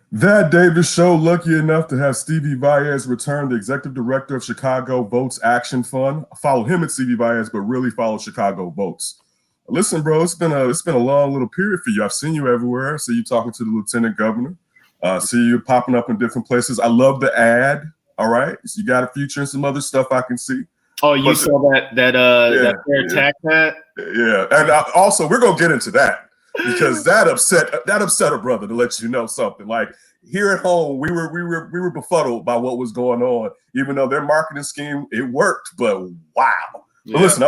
That Davis Show, lucky enough to have Stevie Valles return, the executive director of Chicago Votes Action Fund. I follow him at Stevie Valles, but really follow Chicago Votes. Listen, bro, it's been a long little period for you. I've seen you everywhere. I see you talking to the lieutenant governor. See you popping up in different places. I love the ad. All right, so you got a future and some other stuff I can see. Oh, you saw that fair tax ad? Yeah, and also we're gonna get into that. Because that upset a brother, to let you know something. Like here at home, we were befuddled by what was going on, even though their marketing scheme, it worked, but wow. Yeah. But listen,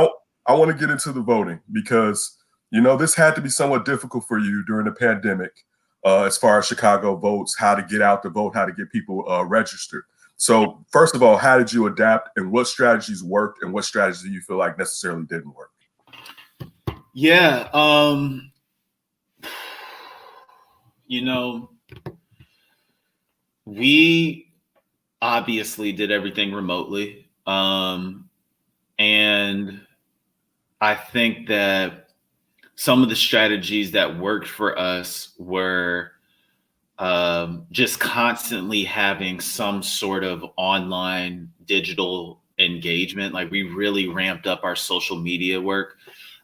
I want to get into the voting because, this had to be somewhat difficult for you during the pandemic, as far as Chicago Votes, how to get out the vote, how to get people registered. So first of all, how did you adapt, and what strategies worked and what strategies do you feel like necessarily didn't work? Yeah. We obviously did everything remotely. And I think that some of the strategies that worked for us were just constantly having some sort of online digital engagement. Like we really ramped up our social media work.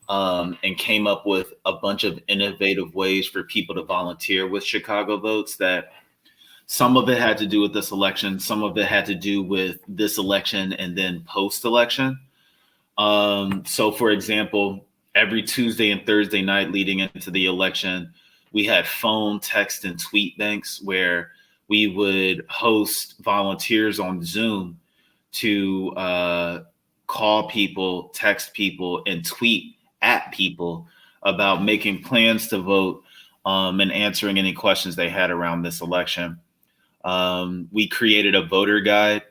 And came up with a bunch of innovative ways for people to volunteer with Chicago Votes. That some of it had to do with this election, some of it had to do with this election and then post-election. So for example, every Tuesday and Thursday night leading into the election, we had phone, text, and tweet banks where we would host volunteers on Zoom to call people, text people, and tweet at people about making plans to vote and answering any questions they had around this election. We created a voter guide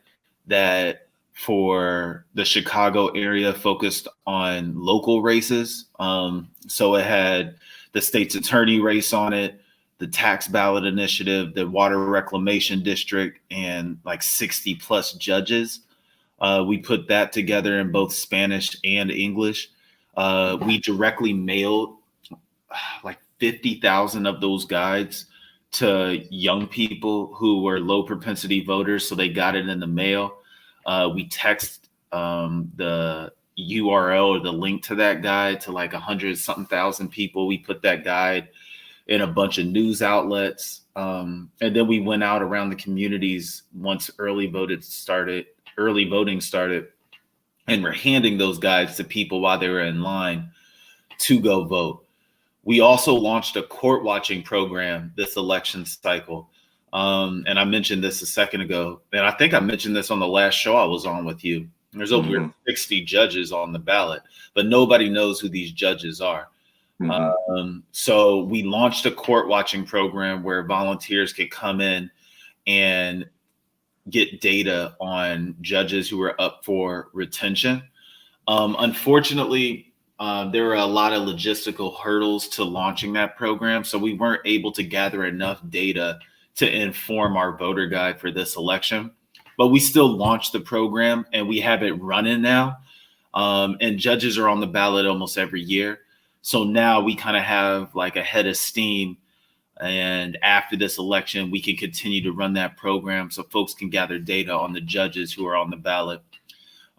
that for the Chicago area focused on local races. So it had the state's attorney race on it, the tax ballot initiative, the water reclamation district, and like 60 plus judges. We put that together in both Spanish and English. We directly mailed like 50,000 of those guides to young people who were low propensity voters. So they got it in the mail. We text the URL or the link to that guide to like 100-something thousand people. We put that guide in a bunch of news outlets. And then we went out around the communities once early voting started, and we're handing those guides to people while they were in line to go vote. We also launched a court watching program this election cycle. And I mentioned this a second ago, and I think I mentioned this on the last show I was on with you. There's over 60 judges on the ballot, but nobody knows who these judges are. So we launched a court watching program where volunteers could come in and get data on judges who are up for retention. Unfortunately, there were a lot of logistical hurdles to launching that program, so we weren't able to gather enough data to inform our voter guide for this election. But we still launched the program and we have it running now. And judges are on the ballot almost every year. So now we kind of have like a head of steam. And after this election, we can continue to run that program so folks can gather data on the judges who are on the ballot.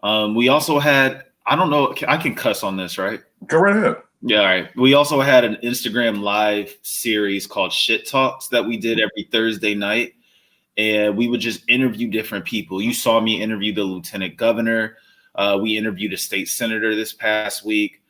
We also had, I don't know, I can cuss on this, right? Go right ahead. Yeah, all right. We also had an Instagram live series called Shit Talks that we did every Thursday night. And we would just interview different people. You saw me interview the lieutenant governor. We interviewed a state senator this past week.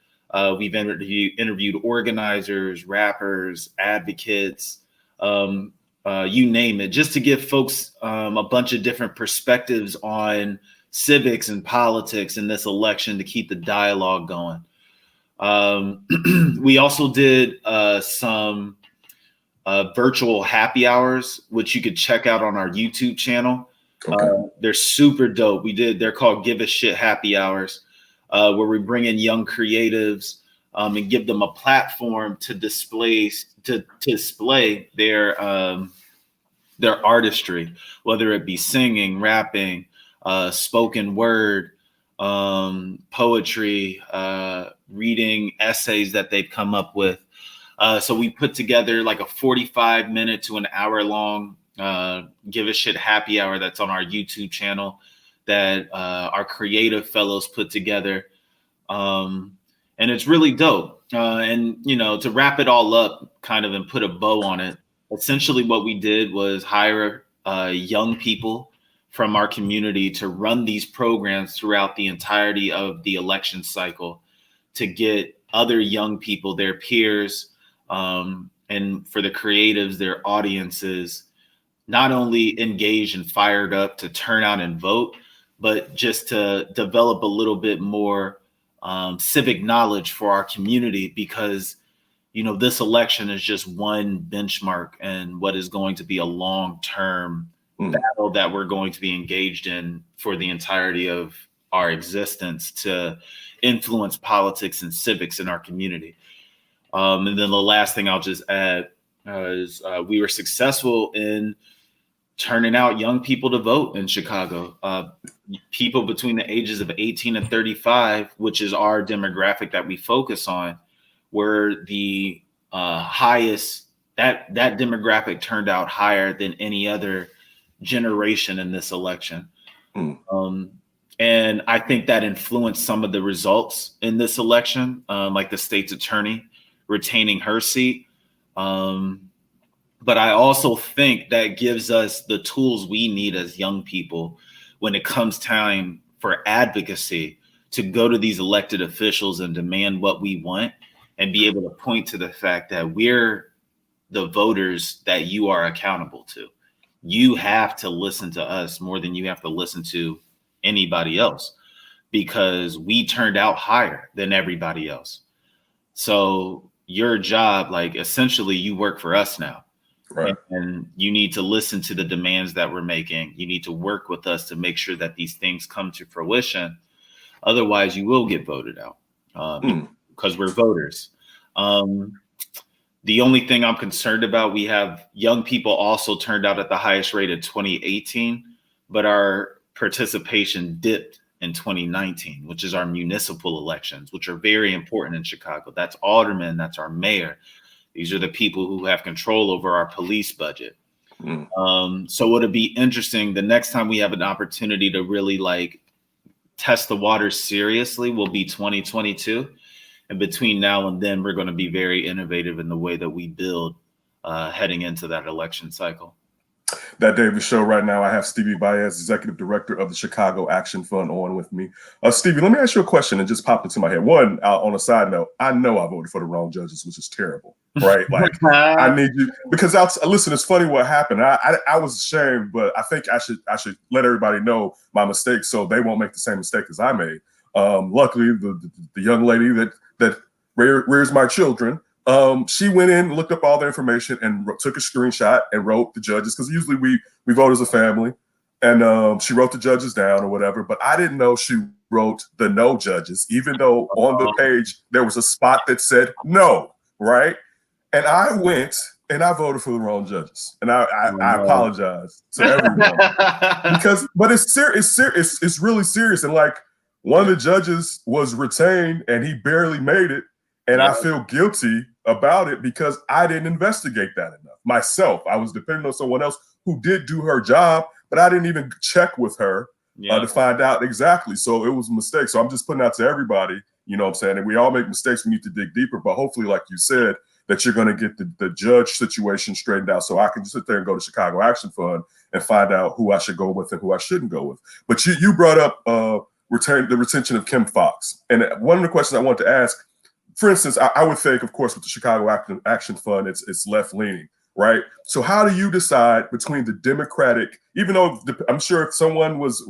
We've interviewed organizers, rappers, advocates, you name it, just to give folks a bunch of different perspectives on civics and politics in this election to keep the dialogue going. We also did some virtual happy hours, which you could check out on our YouTube channel. Okay. They're super dope. They're called Give a Shit Happy Hours, where we bring in young creatives and give them a platform to display their artistry, whether it be singing, rapping, spoken word, poetry, reading essays that they've come up with. So we put together like a 45-minute to an hour long Give a Shit happy hour that's on our YouTube channel that our creative fellows put together. And it's really dope. And, you know, to wrap it all up kind of and put a bow on it, essentially what we did was hire young people from our community to run these programs throughout the entirety of the election cycle to get other young people, their peers, and for the creatives, their audiences, not only engaged and fired up to turn out and vote, but just to develop a little bit more civic knowledge for our community, because, you know, this election is just one benchmark and what is going to be a long-term battle that we're going to be engaged in for the entirety of our existence to influence politics and civics in our community. And then the last thing I'll just add is we were successful in turning out young people to vote in Chicago. People between the ages of 18 and 35, which is our demographic that we focus on, were the highest. That demographic turned out higher than any other generation in this election. And I think that influenced some of the results in this election, like the state's attorney retaining her seat. But I also think that gives us the tools we need as young people when it comes time for advocacy to go to these elected officials and demand what we want and be able to point to the fact that we're the voters that you are accountable to. You have to listen to us more than you have to listen to anybody else, because we turned out higher than everybody else. So your job, like, essentially you work for us now. Right. And you need to listen to the demands that we're making. You need to work with us to make sure that these things come to fruition. Otherwise, you will get voted out because we're voters. The only thing I'm concerned about, we have young people also turned out at the highest rate in 2018, but our participation dipped in 2019, which is our municipal elections, which are very important in Chicago. That's aldermen, that's our mayor. These are the people who have control over our police budget. So it'll be interesting. The next time we have an opportunity to really like test the waters seriously will be 2022. And between now and then, we're going to be very innovative in the way that we build heading into that election cycle. That day of the show right now, I have Stevie Valles, Executive Director of the Chicago Action Fund, on with me. Stevie, let me ask you a question that just popped into my head. One, on a side note, I know I voted for the wrong judges, which is terrible, right? Like, I need you, because listen, it's funny what happened. I was ashamed, but I think I should let everybody know my mistakes so they won't make the same mistake as I made. Luckily, the young lady that rears my children, she went in, looked up all the information, and took a screenshot and wrote the judges, because usually we vote as a family, and she wrote the judges down or whatever. But I didn't know she wrote the no judges, even though on the page there was a spot that said no, right? And I went and I voted for the wrong judges, and I apologize to everyone but it's really serious. And like, one of the judges was retained and he barely made it. And I feel guilty about it because I didn't investigate that enough myself. I was depending on someone else who did do her job, but I didn't even check with her to find out exactly. So it was a mistake. So I'm just putting out to everybody, you know what I'm saying? And we all make mistakes. We need to dig deeper. But hopefully, like you said, that you're going to get the judge situation straightened out so I can just sit there and go to Chicago Action Fund and find out who I should go with and who I shouldn't go with. But you brought up the retention of Kim Foxx. And one of the questions I want to ask, for instance, I would think, of course, with the Chicago Action Fund, it's left-leaning, right? So how do you decide between the Democratic, even though I'm sure if someone was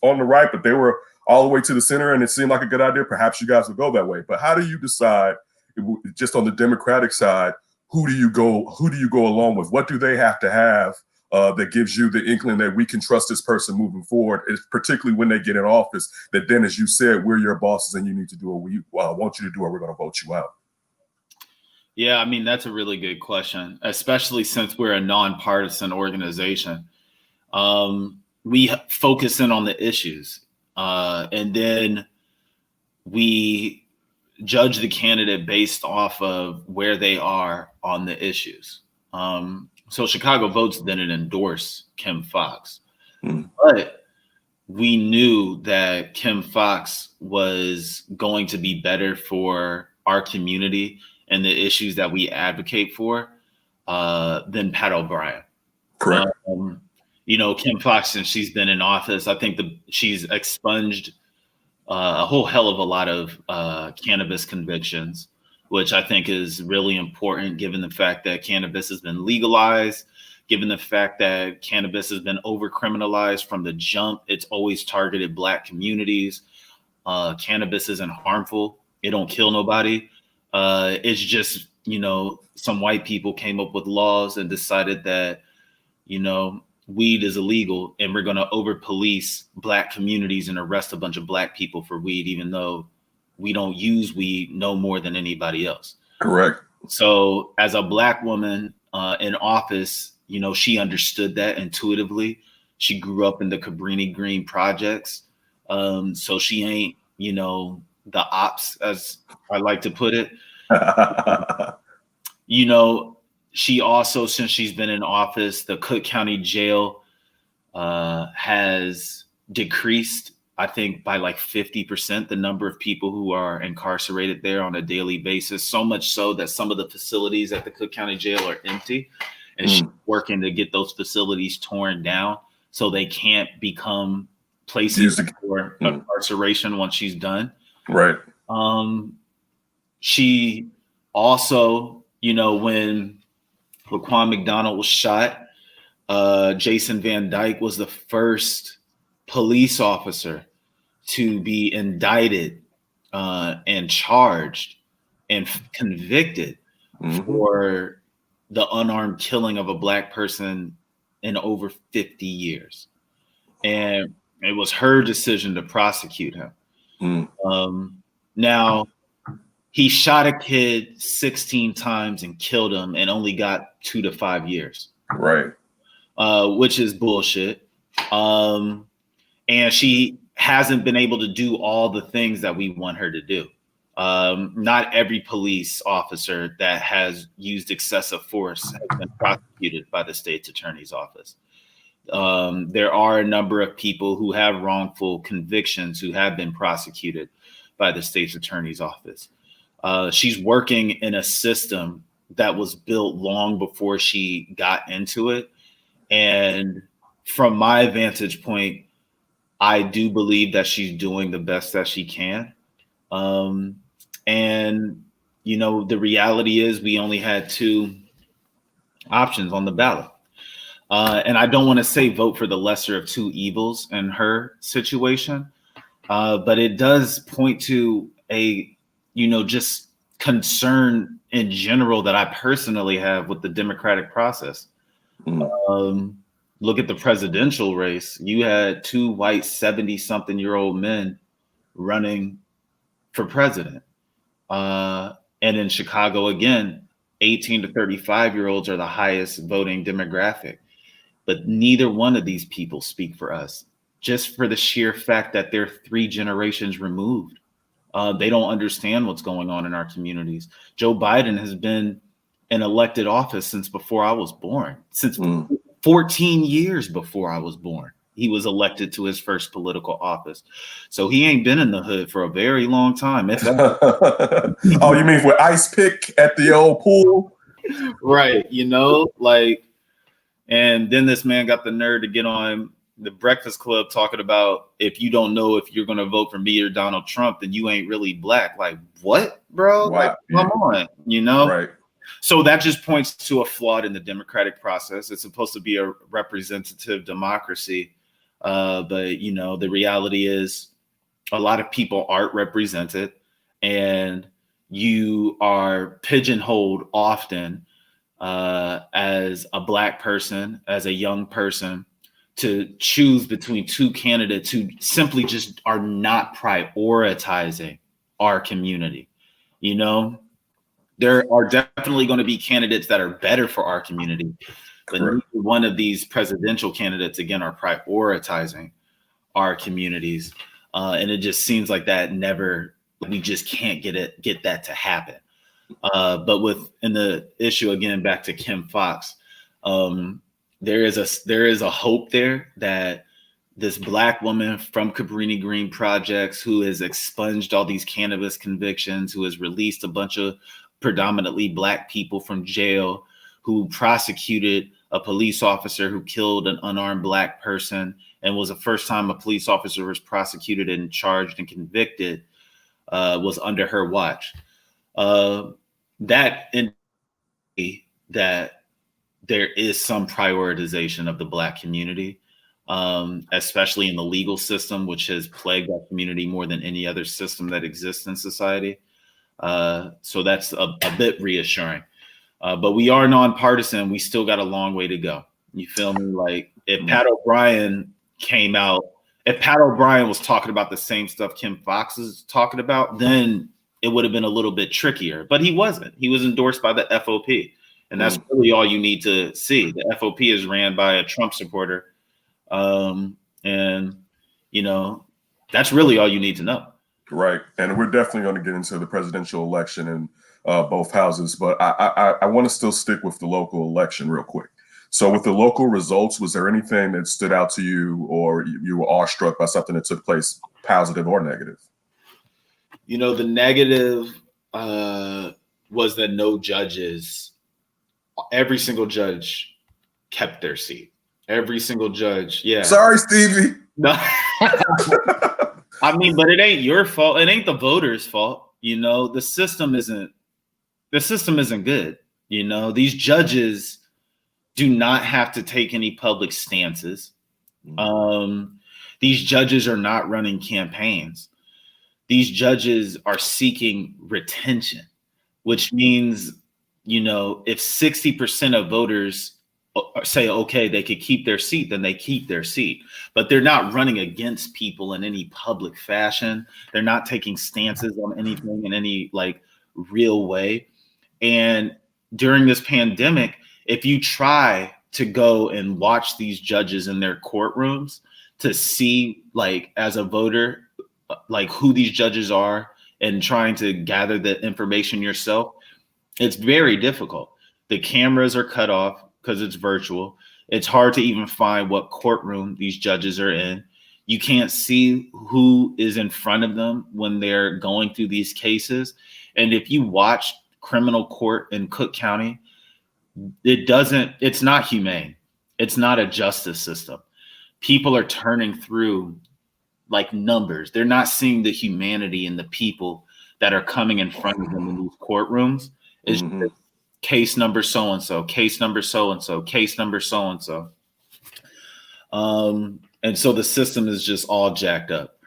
on the right, but they were all the way to the center and it seemed like a good idea, perhaps you guys would go that way. But how do you decide, just on the Democratic side, who do you go along with? What do they have to have that gives you the inkling that we can trust this person moving forward, particularly when they get in office, that then, as you said, we're your bosses and you need to do what we want you to do or we're going to vote you out? Yeah, I mean, that's a really good question, especially since we're a nonpartisan organization. We focus in on the issues and then we judge the candidate based off of where they are on the issues. So Chicago votes didn't endorse Kim Foxx, but we knew that Kim Foxx was going to be better for our community and the issues that we advocate for than Pat O'Brien. Correct. Kim Foxx, since she's been in office, I think she's expunged a whole hell of a lot of cannabis convictions, which I think is really important given the fact that cannabis has been legalized, given the fact that cannabis has been over-criminalized from the jump. It's always targeted Black communities. Cannabis isn't harmful. It don't kill nobody. It's just, some white people came up with laws and decided that, weed is illegal and we're going to over-police Black communities and arrest a bunch of Black people for weed, even though we don't use weed no more than anybody else. Correct. So as a Black woman in office, she understood that intuitively. She grew up in the Cabrini Green projects. So she ain't, the ops, as I like to put it. She also, since she's been in office, the Cook County Jail has decreased, I think, by like 50% the number of people who are incarcerated there on a daily basis. So much so that some of the facilities at the Cook County Jail are empty. And she's working to get those facilities torn down so they can't become places for incarceration once she's done. Right. She also, when Laquan McDonald was shot, Jason Van Dyke was the first police officer to be indicted and charged and convicted for the unarmed killing of a Black person in over 50 years. And it was her decision to prosecute him. Now, he shot a kid 16 times and killed him and only got 2 to 5 years. Right. Which is bullshit. And she hasn't been able to do all the things that we want her to do. Not every police officer that has used excessive force has been prosecuted by the state's attorney's office. There are a number of people who have wrongful convictions who have been prosecuted by the state's attorney's office. She's working in a system that was built long before she got into it. And from my vantage point, I do believe that she's doing the best that she can. And, the reality is we only had 2 options on the ballot. And I don't want to say vote for the lesser of 2 evils in her situation, but it does point to a, just concern in general that I personally have with the democratic process. Look at the presidential race. You had 2 white 70-something-year-old men running for president. And in Chicago, again, 18 to 35-year-olds are the highest voting demographic. But neither one of these people speak for us, just for the sheer fact that they're 3 generations removed. They don't understand what's going on in our communities. Joe Biden has been in elected office since before I was born, since 14 years before I was born. He was elected to his first political office. So he ain't been in the hood for a very long time. Oh, you mean with ice pick at the old pool? Right. And then this man got the nerve to get on the Breakfast Club talking about, if you don't know if you're going to vote for me or Donald Trump, then you ain't really Black. Like, what, bro? Wow. Come on, Right. So that just points to a flaw in the democratic process. It's supposed to be a representative democracy. But, the reality is a lot of people aren't represented, and you are pigeonholed often as a Black person, as a young person, to choose between 2 candidates who simply just are not prioritizing our community. There are definitely going to be candidates that are better for our community, but neither one of these presidential candidates, again, are prioritizing our communities. And it just seems like that never We just can't get that to happen. But in the issue again, back to Kim Foxx, there is a hope there that this Black woman from Cabrini Green projects, who has expunged all these cannabis convictions, who has released a bunch of predominantly Black people from jail, who prosecuted a police officer who killed an unarmed Black person, and was the first time a police officer was prosecuted and charged and convicted, was under her watch. That there is some prioritization of the Black community, especially in the legal system, which has plagued that community more than any other system that exists in society. So that's a bit reassuring. But we are nonpartisan. We still got a long way to go. You feel me? Like if Pat O'Brien came out, if Pat O'Brien was talking about the same stuff Kim Foxx is talking about, then it would have been a little bit trickier. But he wasn't. He was endorsed by the FOP. And that's really all you need to see. The FOP is ran by a Trump supporter. And, you know, that's really all you need to know. Right. And we're definitely going to get into the presidential election in both houses. But I want to still stick with the local election real quick. So with the local results, was there anything that stood out to you, or you were awestruck by something that took place, positive or negative? You know, the negative was that no judges, every single judge kept their seat. Every single judge. Yeah. Sorry, Stevie. No. I mean, but it ain't your fault. It ain't the voters' fault. You know, the system isn't good. You know, these judges do not have to take any public stances. These judges are not running campaigns. These judges are seeking retention, which means, you know, if 60% of voters say, okay, they could keep their seat, then they keep their seat. But they're not running against people in any public fashion. They're not taking stances on anything in any like real way. And during this pandemic, if you try to go and watch these judges in their courtrooms to see, like, as a voter, like who these judges are and trying to gather the information yourself, it's very difficult. The cameras are cut off because it's virtual. It's hard to even find what courtroom these judges are in. You can't see who is in front of them when they're going through these cases. And if you watch criminal court in Cook County, it's not humane. It's not a justice system. People are turning through like numbers. They're not seeing the humanity in the people that are coming in front of them in these courtrooms. It's just case number so-and-so, case number so-and-so, case number so-and-so. And so the system is just all jacked up.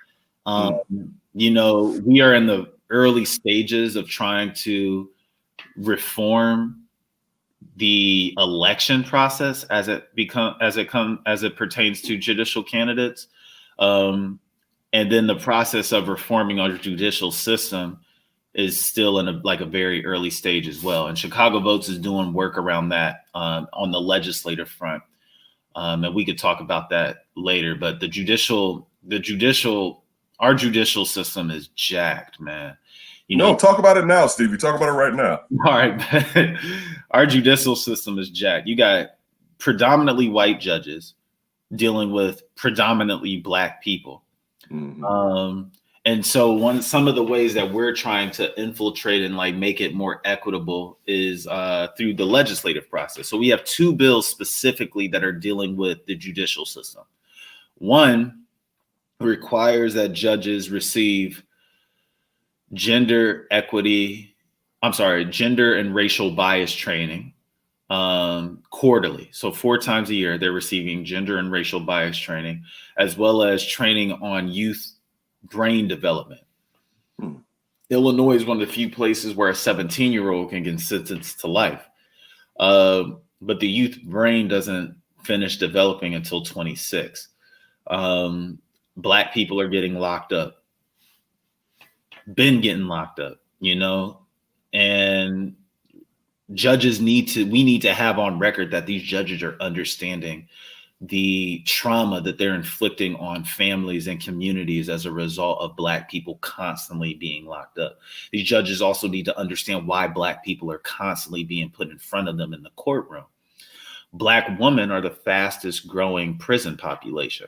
You know, we are in the early stages of trying to reform the election process as it pertains to judicial candidates. And then the process of reforming our judicial system is still in a very early stage as well. And Chicago Votes is doing work around that on the legislative front. And we could talk about that later, but our judicial system is jacked, man. Talk about it now, Stevie. Talk about it right now. All right. Our judicial system is jacked. You got predominantly white judges dealing with predominantly Black people. And so some of the ways that we're trying to infiltrate and like make it more equitable is through the legislative process. So we have two bills specifically that are dealing with the judicial system. One requires that judges receive gender and racial bias training quarterly. So 4 times a year, they're receiving gender and racial bias training, as well as training on youth brain development. Illinois is one of the few places where a 17-year-old can get sentenced to life. But the youth brain doesn't finish developing until 26. Black people are getting locked up. Been getting locked up, you know, and we need to have on record that these judges are understanding the trauma that they're inflicting on families and communities as a result of Black people constantly being locked up. These judges also need to understand why Black people are constantly being put in front of them in the courtroom. Black women are the fastest growing prison population.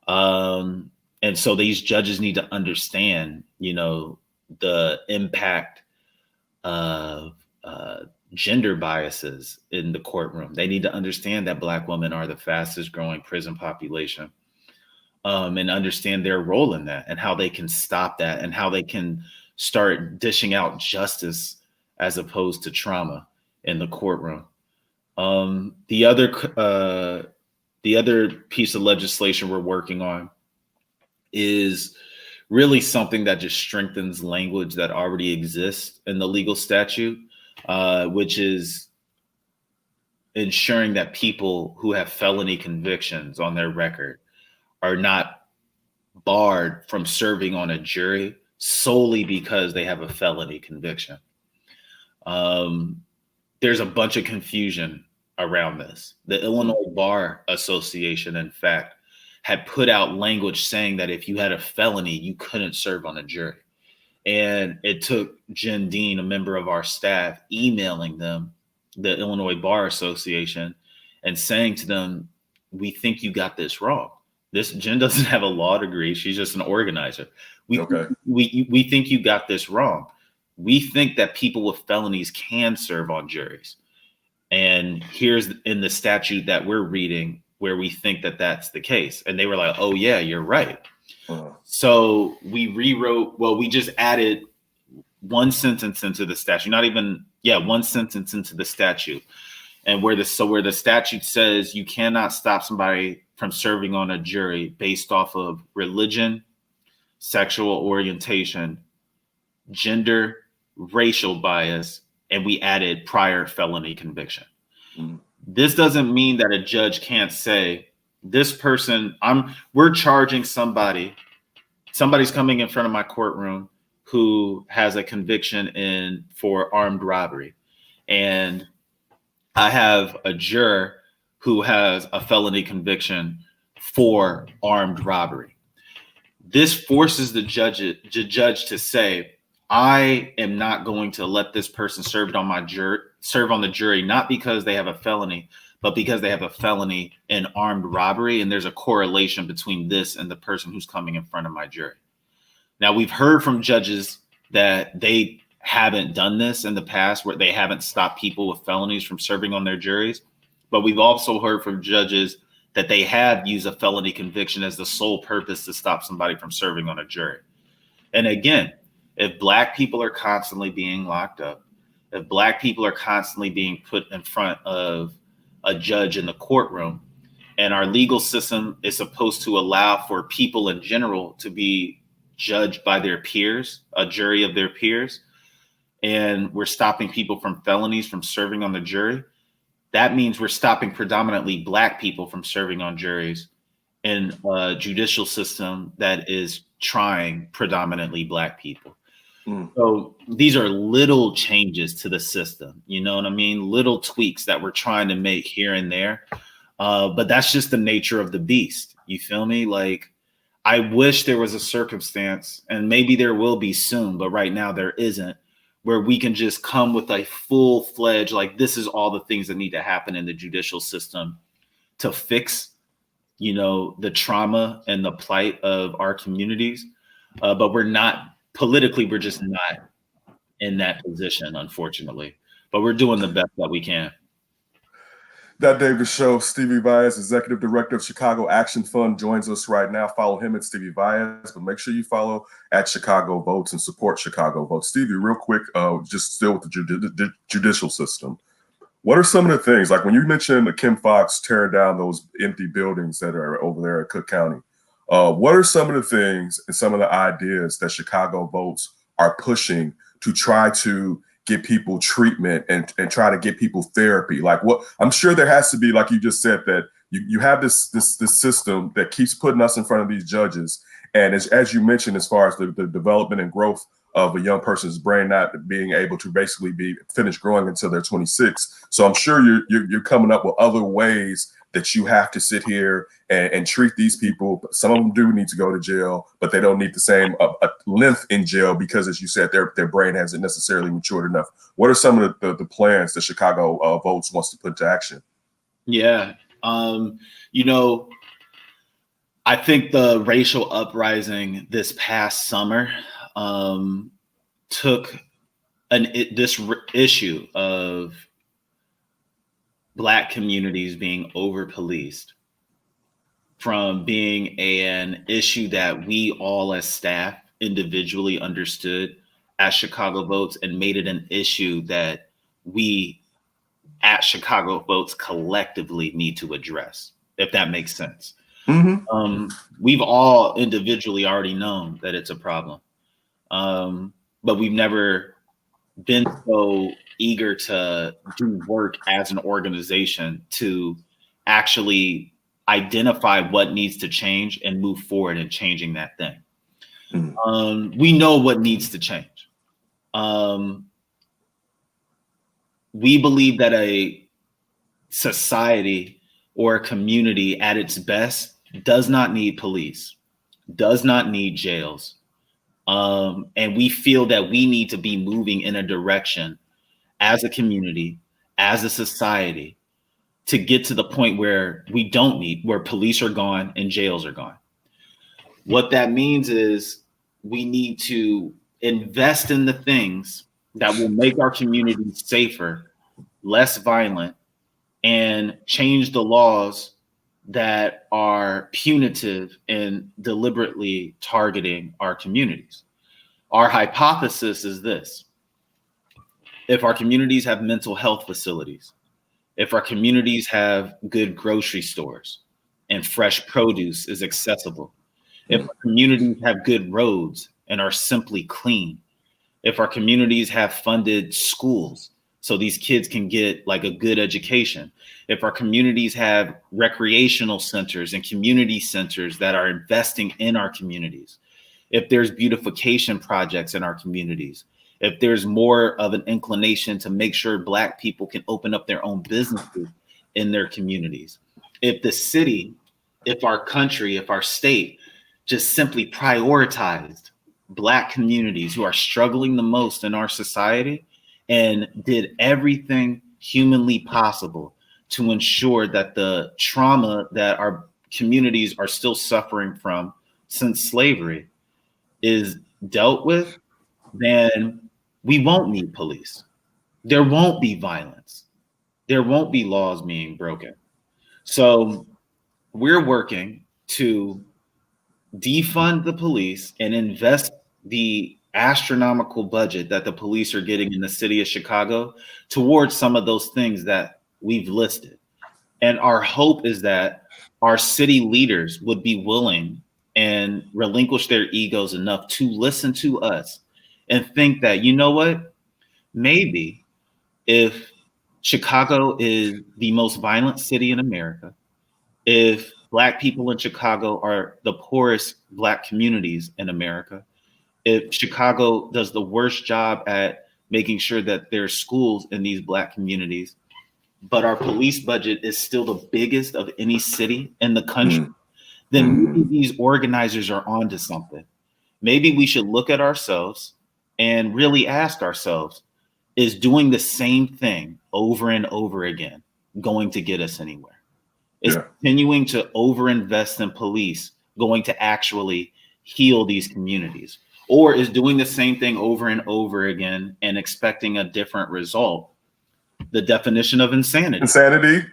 And so these judges need to understand, you know, the impact of gender biases in the courtroom. They need to understand that Black women are the fastest growing prison population, and understand their role in that and how they can stop that and how they can start dishing out justice as opposed to trauma in the courtroom. The other piece of legislation we're working on is really something that just strengthens language that already exists in the legal statute, which is ensuring that people who have felony convictions on their record are not barred from serving on a jury solely because they have a felony conviction. There's a bunch of confusion around this. The Illinois Bar Association, in fact, had put out language saying that if you had a felony, you couldn't serve on a jury. And it took Jen Dean, a member of our staff, emailing them, the Illinois Bar Association, and saying to them, we think you got this wrong. Jen doesn't have a law degree. She's just an organizer. We think you got this wrong. We think that people with felonies can serve on juries. And here's in the statute that we're reading where we think that that's the case. And they were like, oh yeah, you're right. So we we just added one sentence into the statute, one sentence into the statute. And where the statute says you cannot stop somebody from serving on a jury based off of religion, sexual orientation, gender, racial bias, and we added prior felony conviction. This doesn't mean that a judge can't say, this person, we're charging somebody's coming in front of my courtroom who has a conviction for armed robbery. And I have a juror who has a felony conviction for armed robbery. This forces the judge to say, I am not going to let this person serve on the jury, not because they have a felony, but because they have a felony in armed robbery. And there's a correlation between this and the person who's coming in front of my jury. Now, we've heard from judges that they haven't done this in the past, where they haven't stopped people with felonies from serving on their juries. But we've also heard from judges that they have used a felony conviction as the sole purpose to stop somebody from serving on a jury. And again, if Black people are constantly being locked up, if Black people are constantly being put in front of a judge in the courtroom, and our legal system is supposed to allow for people in general to be judged by their peers, a jury of their peers, and we're stopping people from felonies from serving on the jury, that means we're stopping predominantly Black people from serving on juries in a judicial system that is trying predominantly Black people. So these are little changes to the system, you know what I mean? Little tweaks that we're trying to make here and there. But that's just the nature of the beast. You feel me? Like, I wish there was a circumstance, and maybe there will be soon, but right now there isn't, where we can just come with a full-fledged, like, this is all the things that need to happen in the judicial system to fix, you know, the trauma and the plight of our communities. But we're not. Politically, we're just not in that position, unfortunately, but we're doing the best that we can. That David Show, Stevie Valles, Executive Director of Chicago Action Fund, joins us right now. Follow him at Stevie Valles, but make sure you follow at Chicago Votes and support Chicago Votes. Stevie, real quick, just still with the judicial system. What are some of the things, like when you mentioned Kim Foxx tearing down those empty buildings that are over there at Cook County, what are some of the things and some of the ideas that Chicago Votes are pushing to try to get people treatment and try to get people therapy? Like, what I'm sure there has to be, like you just said, that you have this system that keeps putting us in front of these judges. And as you mentioned, as far as the development and growth of a young person's brain not being able to basically be finished growing until they're 26. So I'm sure you're coming up with other ways that you have to sit here and treat these people. Some of them do need to go to jail, but they don't need the same length in jail because, as you said, their brain hasn't necessarily matured enough. What are some of the plans that Chicago Votes wants to put to action? Yeah. You know, I think the racial uprising this past summer took this issue of Black communities being over-policed from being an issue that we all as staff individually understood as Chicago Votes and made it an issue that we at Chicago Votes collectively need to address, if that makes sense. Mm-hmm. We've all individually already known that it's a problem, but we've never been so eager to do work as an organization to actually identify what needs to change and move forward in changing that thing. Mm-hmm. We know what needs to change. We believe that a society or a community at its best does not need police, does not need jails. And we feel that we need to be moving in a direction as a community, as a society, to get to the point where we don't need, where police are gone and jails are gone. What that means is we need to invest in the things that will make our communities safer, less violent, and change the laws that are punitive and deliberately targeting our communities. Our hypothesis is this: if our communities have mental health facilities, if our communities have good grocery stores and fresh produce is accessible, if our communities have good roads and are simply clean, if our communities have funded schools so these kids can get like a good education, if our communities have recreational centers and community centers that are investing in our communities, if there's beautification projects in our communities, if there's more of an inclination to make sure Black people can open up their own businesses in their communities, if the city, if our country, if our state just simply prioritized Black communities who are struggling the most in our society and did everything humanly possible to ensure that the trauma that our communities are still suffering from since slavery is dealt with, then we won't need police. There won't be violence. There won't be laws being broken. So we're working to defund the police and invest the astronomical budget that the police are getting in the city of Chicago towards some of those things that we've listed. And our hope is that our city leaders would be willing and relinquish their egos enough to listen to us and think that, you know what, maybe if Chicago is the most violent city in America, if Black people in Chicago are the poorest Black communities in America, if Chicago does the worst job at making sure that there's schools in these Black communities, but our police budget is still the biggest of any city in the country, then maybe these organizers are onto something. Maybe we should look at ourselves and really ask ourselves, is doing the same thing over and over again going to get us anywhere? Is continuing to overinvest in police going to actually heal these communities? Or is doing the same thing over and over again and expecting a different result the definition of insanity? Insanity?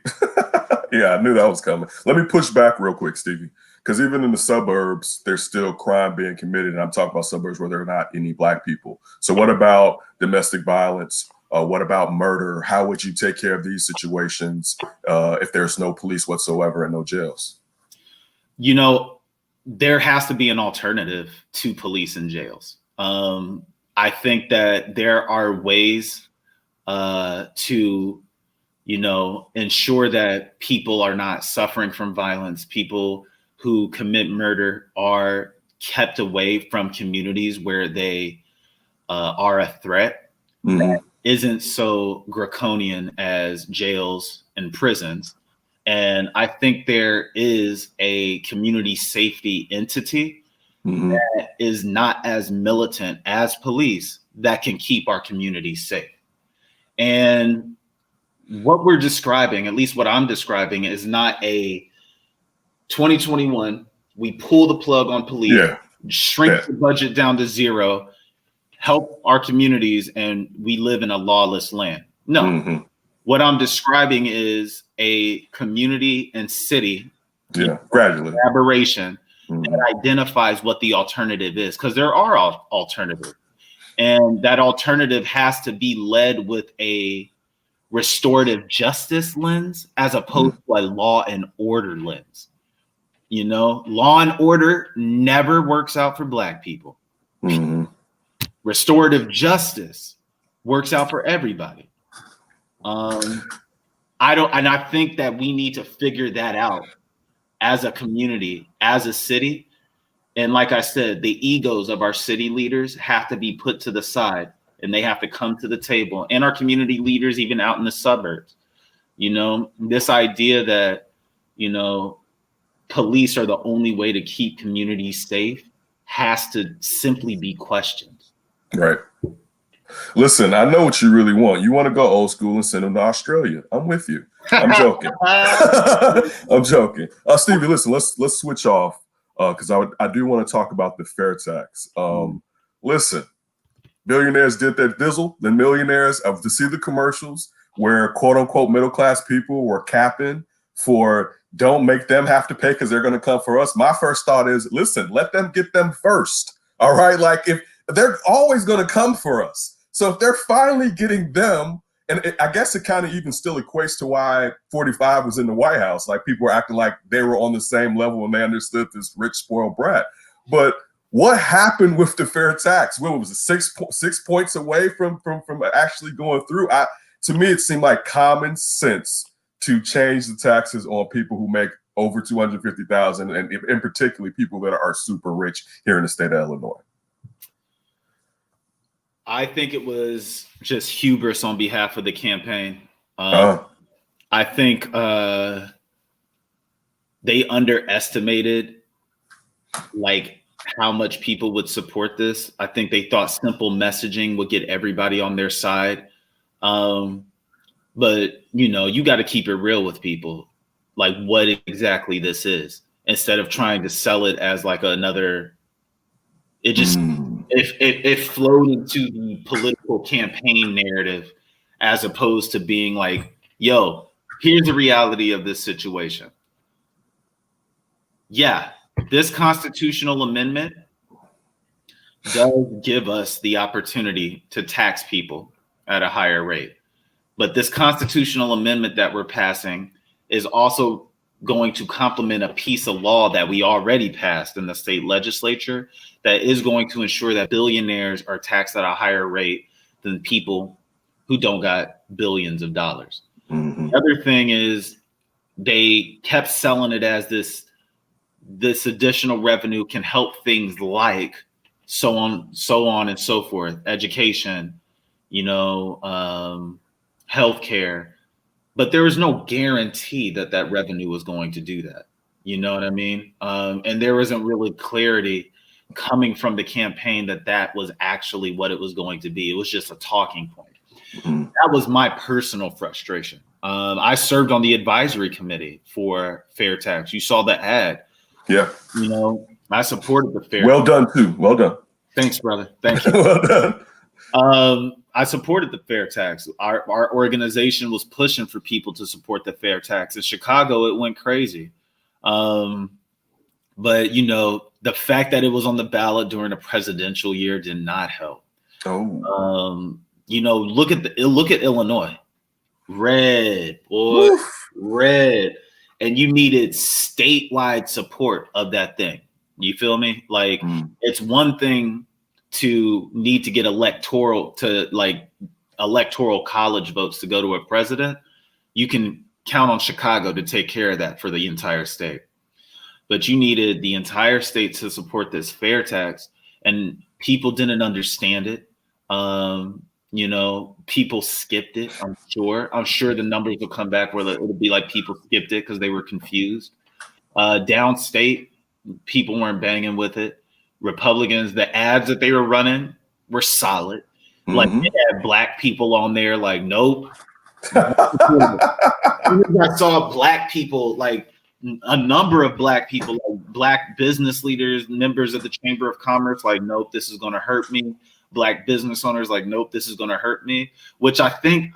Yeah, I knew that was coming. Let me push back real quick, Stevie, because even in the suburbs, there's still crime being committed. And I'm talking about suburbs where there are not any Black people. So what about domestic violence? What about murder? How would you take care of these situations if there's no police whatsoever and no jails? You know, there has to be an alternative to police and jails. I think that there are ways to, you know, ensure that people are not suffering from violence. People who commit murder are kept away from communities where they are a threat. That isn't so draconian as jails and prisons. And I think there is a community safety entity that is not as militant as police that can keep our communities safe. And what we're describing, at least what I'm describing, is not a 2021, we pull the plug on police, shrink the budget down to zero, help our communities, and we live in a lawless land. No. What I'm describing is a community and city gradually collaboration that identifies what the alternative is, because there are alternatives. And that alternative has to be led with a restorative justice lens as opposed to a law and order lens. You know, law and order never works out for Black people. Restorative justice works out for everybody. I think that we need to figure that out as a community, as a city. And like I said, the egos of our city leaders have to be put to the side, and they have to come to the table, and our community leaders, even out in the suburbs. You know, this idea that, you know, police are the only way to keep communities safe has to simply be questioned. Right. Listen, I know what you really want. You want to go old school and send them to Australia. I'm with you. I'm joking. I'm joking. Stevie, listen, let's switch off because I do want to talk about the fair tax. Listen, billionaires did their dizzle, then millionaires, to see the commercials where quote unquote middle class people were capping for don't make them have to pay because they're going to come for us. My first thought is, listen, let them get them first. All right. Like, if they're always going to come for us. So if they're finally getting them, and I guess it kind of even still equates to why 45 was in the White House. Like, people were acting like they were on the same level and they understood this rich, spoiled brat. But what happened with the fair tax? What was it, 6 points away from actually going through? To me, it seemed like common sense to change the taxes on people who make over $250,000, and in particular people that are super rich here in the state of Illinois. I think it was just hubris on behalf of the campaign. I think they underestimated like how much people would support this. I think they thought simple messaging would get everybody on their side. But you know, you got to keep it real with people, like what exactly this is, instead of trying to sell it as like another. It just it flowed into the political campaign narrative as opposed to being like, yo, here's the reality of this situation. Yeah, this constitutional amendment does give us the opportunity to tax people at a higher rate. But this constitutional amendment that we're passing is also going to complement a piece of law that we already passed in the state legislature that is going to ensure that billionaires are taxed at a higher rate than people who don't got billions of dollars. The other thing is they kept selling it as this additional revenue can help things like so on and so forth, education, you know, healthcare. But there was no guarantee that that revenue was going to do that. You know what I mean? And there wasn't really clarity coming from the campaign that that was actually what it was going to be. It was just a talking point. That was my personal frustration. I served on the advisory committee for fair tax. You saw the ad. Yeah. You know, I supported the fair. Well done, too. Well done. Thanks, brother. Thank you. Well done. I supported the fair tax. Our organization was pushing for people to support the fair tax. In Chicago, it went crazy. But, you know, the fact that it was on the ballot during a presidential year did not help. You know, look at Illinois. Red, boy, red. And you needed statewide support of that thing. You feel me? Like, it's one thing to need to get electoral college votes to go to a president. You can count on Chicago to take care of that for the entire state. But you needed the entire state to support this fair tax, and people didn't understand it. You know, people skipped it. I'm sure. I'm sure the numbers will come back where it'll be like people skipped it because they were confused. Downstate, people weren't banging with it. Republicans, the ads that they were running were solid. Like they had black people on there. Like, nope. I saw black people, like a number of black people, like black business leaders, members of the Chamber of Commerce, like, nope, this is going to hurt me. Black business owners, like, nope, this is going to hurt me. Which I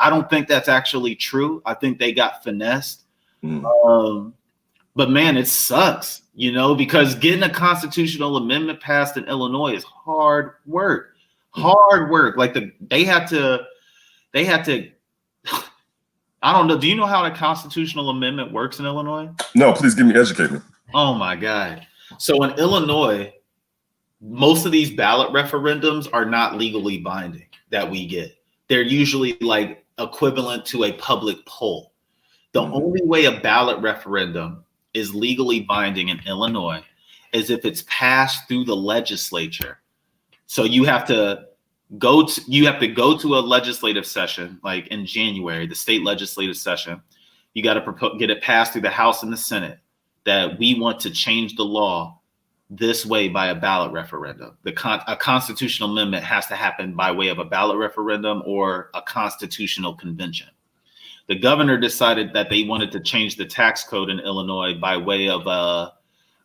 don't think that's actually true. I think they got finessed. But man, it sucks, you know, because getting a constitutional amendment passed in Illinois is hard work. Hard work. Like they had to. I don't know. Do you know how a constitutional amendment works in Illinois? No, please educate me. Oh my God. So in Illinois, most of these ballot referendums are not legally binding that we get. They're usually like equivalent to a public poll. The only way a ballot referendum is legally binding in Illinois is if it's passed through the legislature. So you have to go to a legislative session, like in January, the state legislative session. You got to get it passed through the House and the Senate that we want to change the law this way by a ballot referendum. A constitutional amendment has to happen by way of a ballot referendum or a constitutional convention. The governor decided that they wanted to change the tax code in Illinois by way of a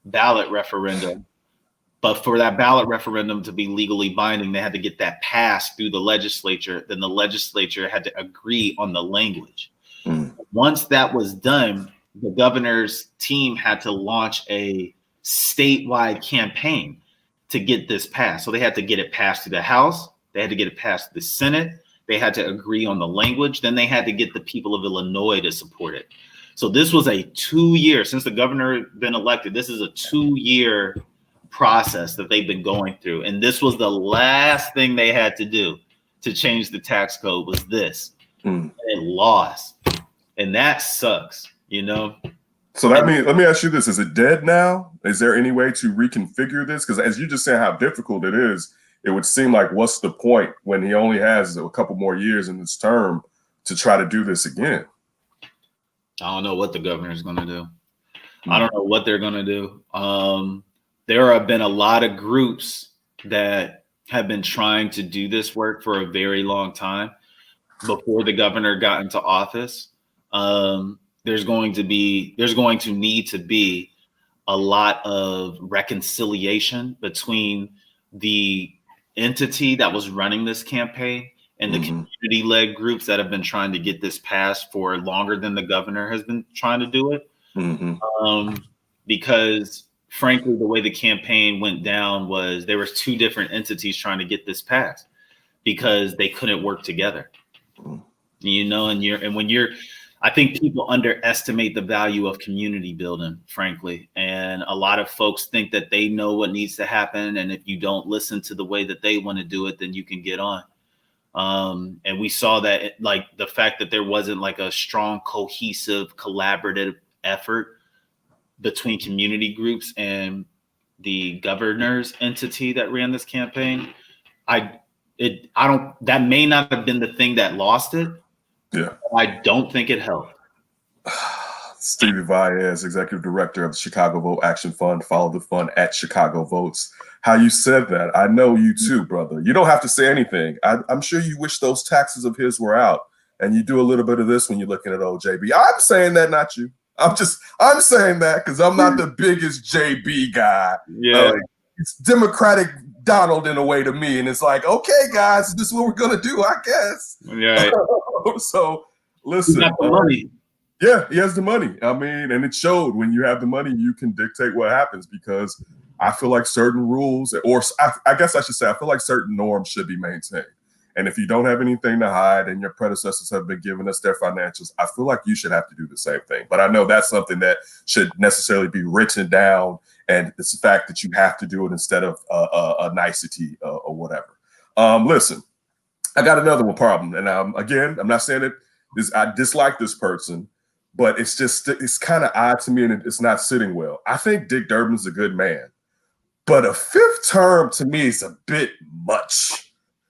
ballot referendum. But for that ballot referendum to be legally binding, they had to get that passed through the legislature. Then the legislature had to agree on the language. Once that was done, the governor's team had to launch a statewide campaign to get this passed. So they had to get it passed through the House. They had to get it passed through the Senate. They had to agree on the language. Then they had to get the people of Illinois to support it. So this was a 2-year, since the governor had been elected, this is a 2-year process that they've been going through. And this was the last thing they had to do to change the tax code was this. And it lost. And that sucks, you know? So that means, let me ask you this. Is it dead now? Is there any way to reconfigure this? Because as you just said how difficult it is, it would seem like what's the point when he only has a couple more years in this term to try to do this again? I don't know what the governor's going to do. I don't know what they're going to do. There have been a lot of groups that have been trying to do this work for a very long time before the governor got into office. There's going to need to be a lot of reconciliation between the entity that was running this campaign and the community-led groups that have been trying to get this passed for longer than the governor has been trying to do it. Because frankly, the way the campaign went down was there was 2 different entities trying to get this passed because they couldn't work together. You know, I think people underestimate the value of community building, frankly. And a lot of folks think that they know what needs to happen. And if you don't listen to the way that they want to do it, then you can get on. And we saw that, like the fact that there wasn't like a strong, cohesive, collaborative effort between community groups and the governor's entity that ran this campaign. That may not have been the thing that lost it. Yeah. I don't think it helped. Stevie Valles, Executive Director of the Chicago Vote Action Fund. Follow the fund at Chicago Votes. How you said that, I know you too, brother. You don't have to say anything. I'm sure you wish those taxes of his were out. And you do a little bit of this when you're looking at old JB. I'm saying that, not you. I'm saying that because I'm not the biggest JB guy. Yeah. It's Democratic Donald in a way to me. And it's like, okay, guys, this is what we're going to do, I guess. Yeah. So listen. He got the money. Yeah, he has the money. I mean, and it showed when you have the money, you can dictate what happens because I feel like certain rules, or I guess I should say, I feel like certain norms should be maintained. And if you don't have anything to hide and your predecessors have been giving us their financials, I feel like you should have to do the same thing. But I know that's something that should necessarily be written down. And it's the fact that you have to do it instead of a nicety or whatever. Listen, I got another one problem. And again, I'm not saying that I dislike this person, but it's kind of odd to me and it's not sitting well. I think Dick Durbin's a good man, but a 5th term to me is a bit much.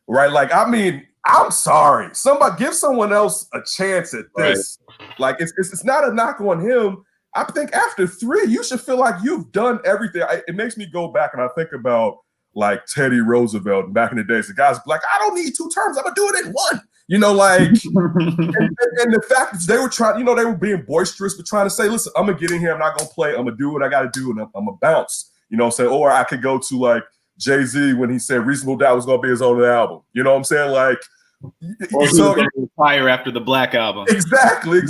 Right. Like, I mean, I'm sorry. Somebody give someone else a chance at this. Right. Like it's not a knock on him. I think after 3, you should feel like you've done everything. It makes me go back and I think about like Teddy Roosevelt back in the days. The guys like, I don't need 2 terms. I'm gonna do it in 1. You know, like, and the fact is they were trying, you know, they were being boisterous, but trying to say, listen, I'm gonna get in here. I'm not gonna play. I'm gonna do what I got to do, and I'm gonna bounce. You know what I'm saying? Or I could go to like Jay-Z when he said Reasonable Doubt was gonna be his own album. You know what I'm saying? Like, or so retire after the Black Album. Exactly.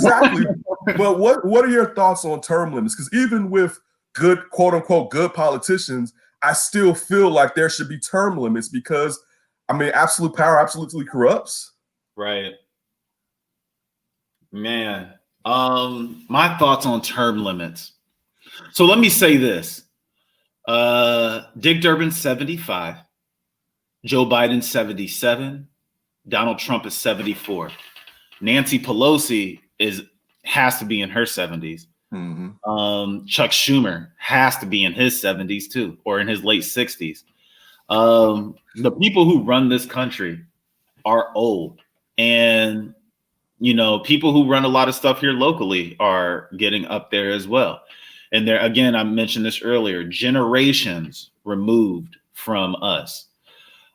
But what are your thoughts on term limits? Because even with good, quote unquote, good politicians, I still feel like there should be term limits because, I mean, absolute power absolutely corrupts. Right. Man, my thoughts on term limits. So let me say this. Dick Durbin's 75, Joe Biden 77, Donald Trump is 74. Nancy Pelosi has to be in her 70s. Mm-hmm. Chuck Schumer has to be in his 70s too, or in his late 60s. The people who run this country are old, and you know, people who run a lot of stuff here locally are getting up there as well. And there, again, I mentioned this earlier, generations removed from us.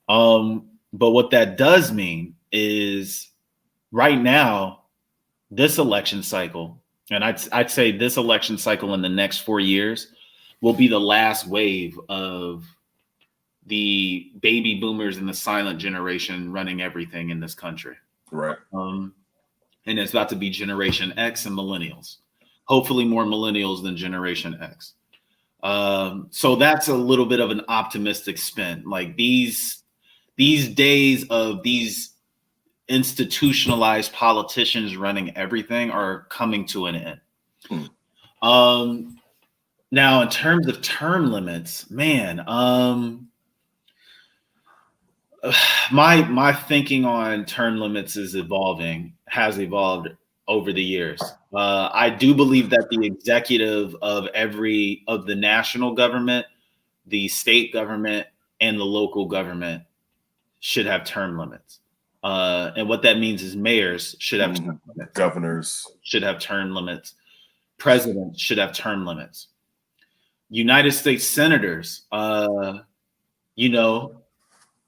But what that does mean is right now, this election cycle, and I'd say this election cycle in the next 4 years will be the last wave of the baby boomers and the silent generation running everything in this country. Right. And it's about to be Generation X and millennials. Hopefully more millennials than Generation X. So that's a little bit of an optimistic spin. Like these days of these institutionalized politicians running everything are coming to an end. Now, in terms of term limits, man, my thinking on term limits has evolved over the years. I do believe that the executive of the national government, the state government, and the local government should have term limits. And what that means is mayors should have term limits. Governors should have term limits. Presidents should have term limits. United States senators, you know,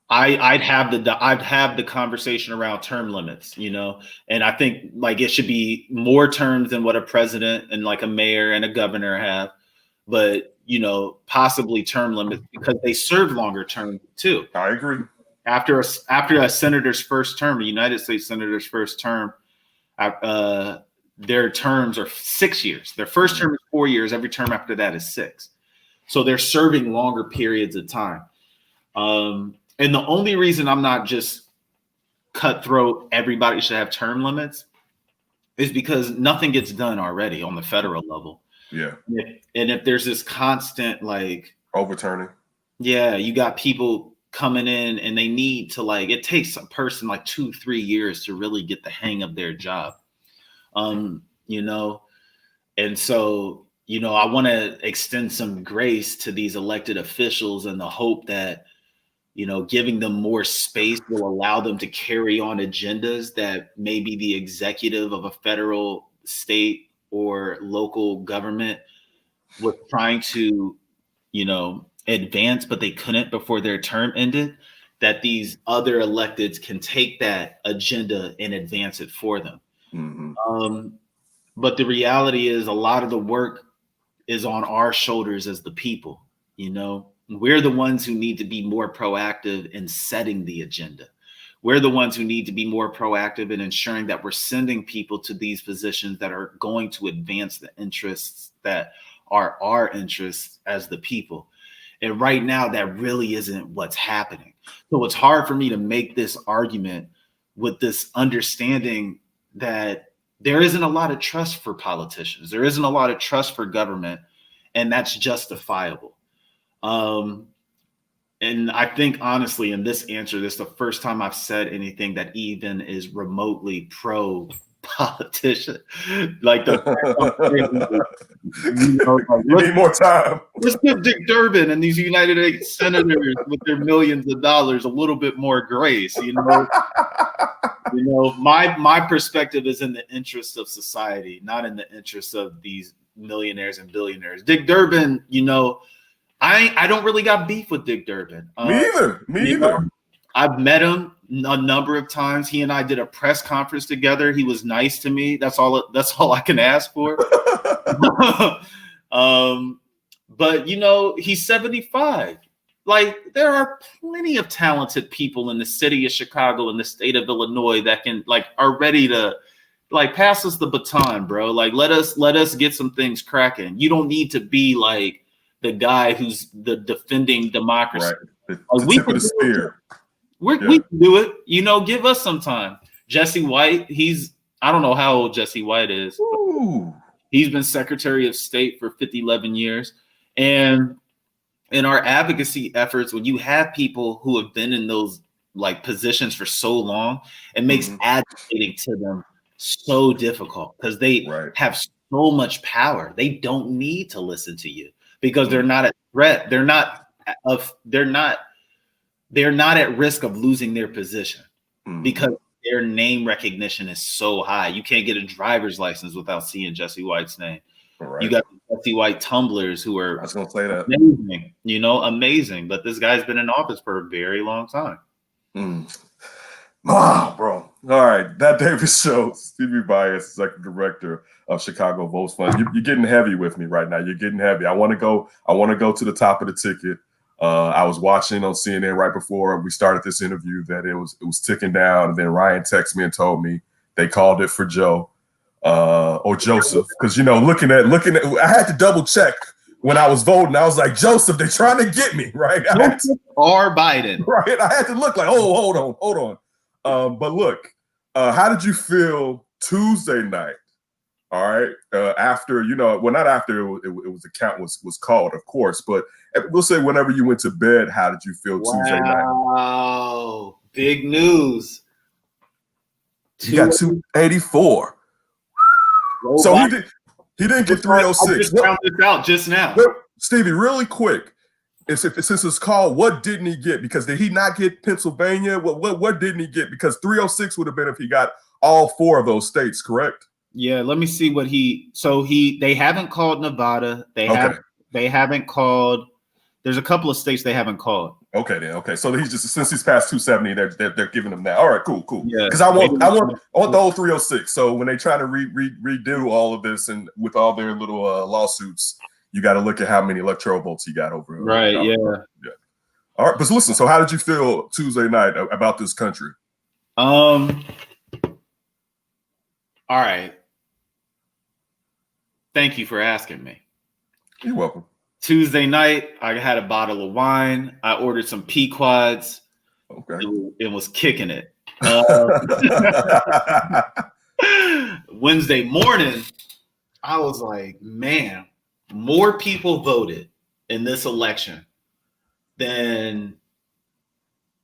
I'd have the conversation around term limits, you know, and I think like it should be more terms than what a president and like a mayor and a governor have, but you know, possibly term limits because they serve longer term too. I agree. After a senator's first term, a United States senator's first term, their terms are 6 years. Their first term is 4 years. Every term after that is 6. So they're serving longer periods of time. And the only reason I'm not just cutthroat, everybody should have term limits, is because nothing gets done already on the federal level. Yeah. And if there's this constant like overturning, yeah, you got people coming in and they need to like, it takes a person like 2-3 years to really get the hang of their job. You know, and so, you know, I want to extend some grace to these elected officials in the hope that, you know, giving them more space will allow them to carry on agendas that maybe the executive of a federal, state, or local government was trying to, you know, advance, but they couldn't before their term ended, that these other electeds can take that agenda and advance it for them. Mm-hmm. But the reality is a lot of the work is on our shoulders as the people. You know, we're the ones who need to be more proactive in setting the agenda. We're the ones who need to be more proactive in ensuring that we're sending people to these positions that are going to advance the interests that are our interests as the people. And right now, that really isn't what's happening. So it's hard for me to make this argument with this understanding that there isn't a lot of trust for politicians. There isn't a lot of trust for government, and that's justifiable. And I think, honestly, in this answer, this is the first time I've said anything that even is remotely pro politician. Like the you need more time. Let's give Dick Durbin and these United States senators with their millions of dollars a little bit more grace. My perspective is in the interest of society, not in the interest of these millionaires and billionaires. Dick Durbin, I don't really got beef with Dick Durbin. Me either. I've met him a number of times. He and I did a press conference together. He was nice to me. That's all I can ask for. But he's 75. Like, there are plenty of talented people in the city of Chicago and the state of Illinois that are ready to pass us the baton, bro. Like, let us get some things cracking. You don't need to be like the guy who's the defending democracy. Right. The tip of the spear. We can do it. Give us some time. Jesse White, I don't know how old Jesse White is. He's been Secretary of State for 11 years. And in our advocacy efforts, when you have people who have been in those positions for so long, it makes advocating to them so difficult because they have so much power. They don't need to listen to you because they're not a threat. They're not at risk of losing their position because their name recognition is so high. You can't get a driver's license without seeing Jesse White's name. Right. You got Jesse White tumblers who are I was gonna say that. Amazing, amazing. But this guy's been in office for a very long time. Wow, bro. All right. That Davis show, Stevie Valles, executive director of Chicago Votes Fund. You're getting heavy with me right now. You're getting heavy. I want to go to the top of the ticket. I was watching on CNN right before we started this interview that it was ticking down, and then Ryan texted me and told me they called it for Joe or Joseph, because looking at I had to double check when I was voting. I was like, Joseph, they're trying to get me, right? Or Biden, right? I had to look like, hold on. But look, how did you feel Tuesday night? All right, after not after it was the count was called, of course, but we'll say whenever you went to bed, how did you feel Tuesday night? Wow, big news! He got 284. So he didn't get 306. I just found this out just now. Well, Stevie, really quick, since it's called, what didn't he get? Because did he not get Pennsylvania? What didn't he get? Because 306 would have been if he got all 4 of those states, correct? Yeah, let me see what they haven't called Nevada. They haven't called. There's a couple of states they haven't called. Okay, then. Okay, so since he's past 270, they're giving him that. All right, cool. Yeah, because I want the whole 306. So when they try to redo all of this and with all their little lawsuits, you got to look at how many electoral votes he got over. Right. Yeah. All right, but listen. So how did you feel Tuesday night about this country? All right. Thank you for asking me. You're welcome. Tuesday night, I had a bottle of wine. I ordered some Pequods. Okay. It was kicking it. Wednesday morning, I was like, man, more people voted in this election than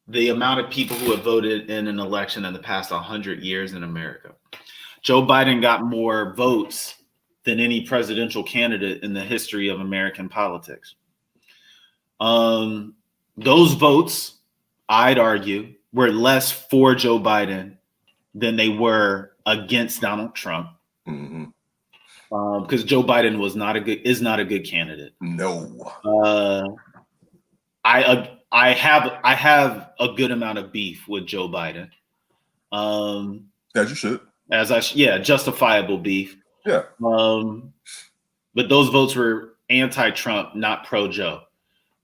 the amount of people who have voted in an election in the past 100 years in America. Joe Biden got more votes than any presidential candidate in the history of American politics. Those votes, I'd argue, were less for Joe Biden than they were against Donald Trump. Because Joe Biden is not a good candidate. No. I have a good amount of beef with Joe Biden. As you should. Justifiable beef. Yeah. But those votes were anti-Trump, not pro-Joe.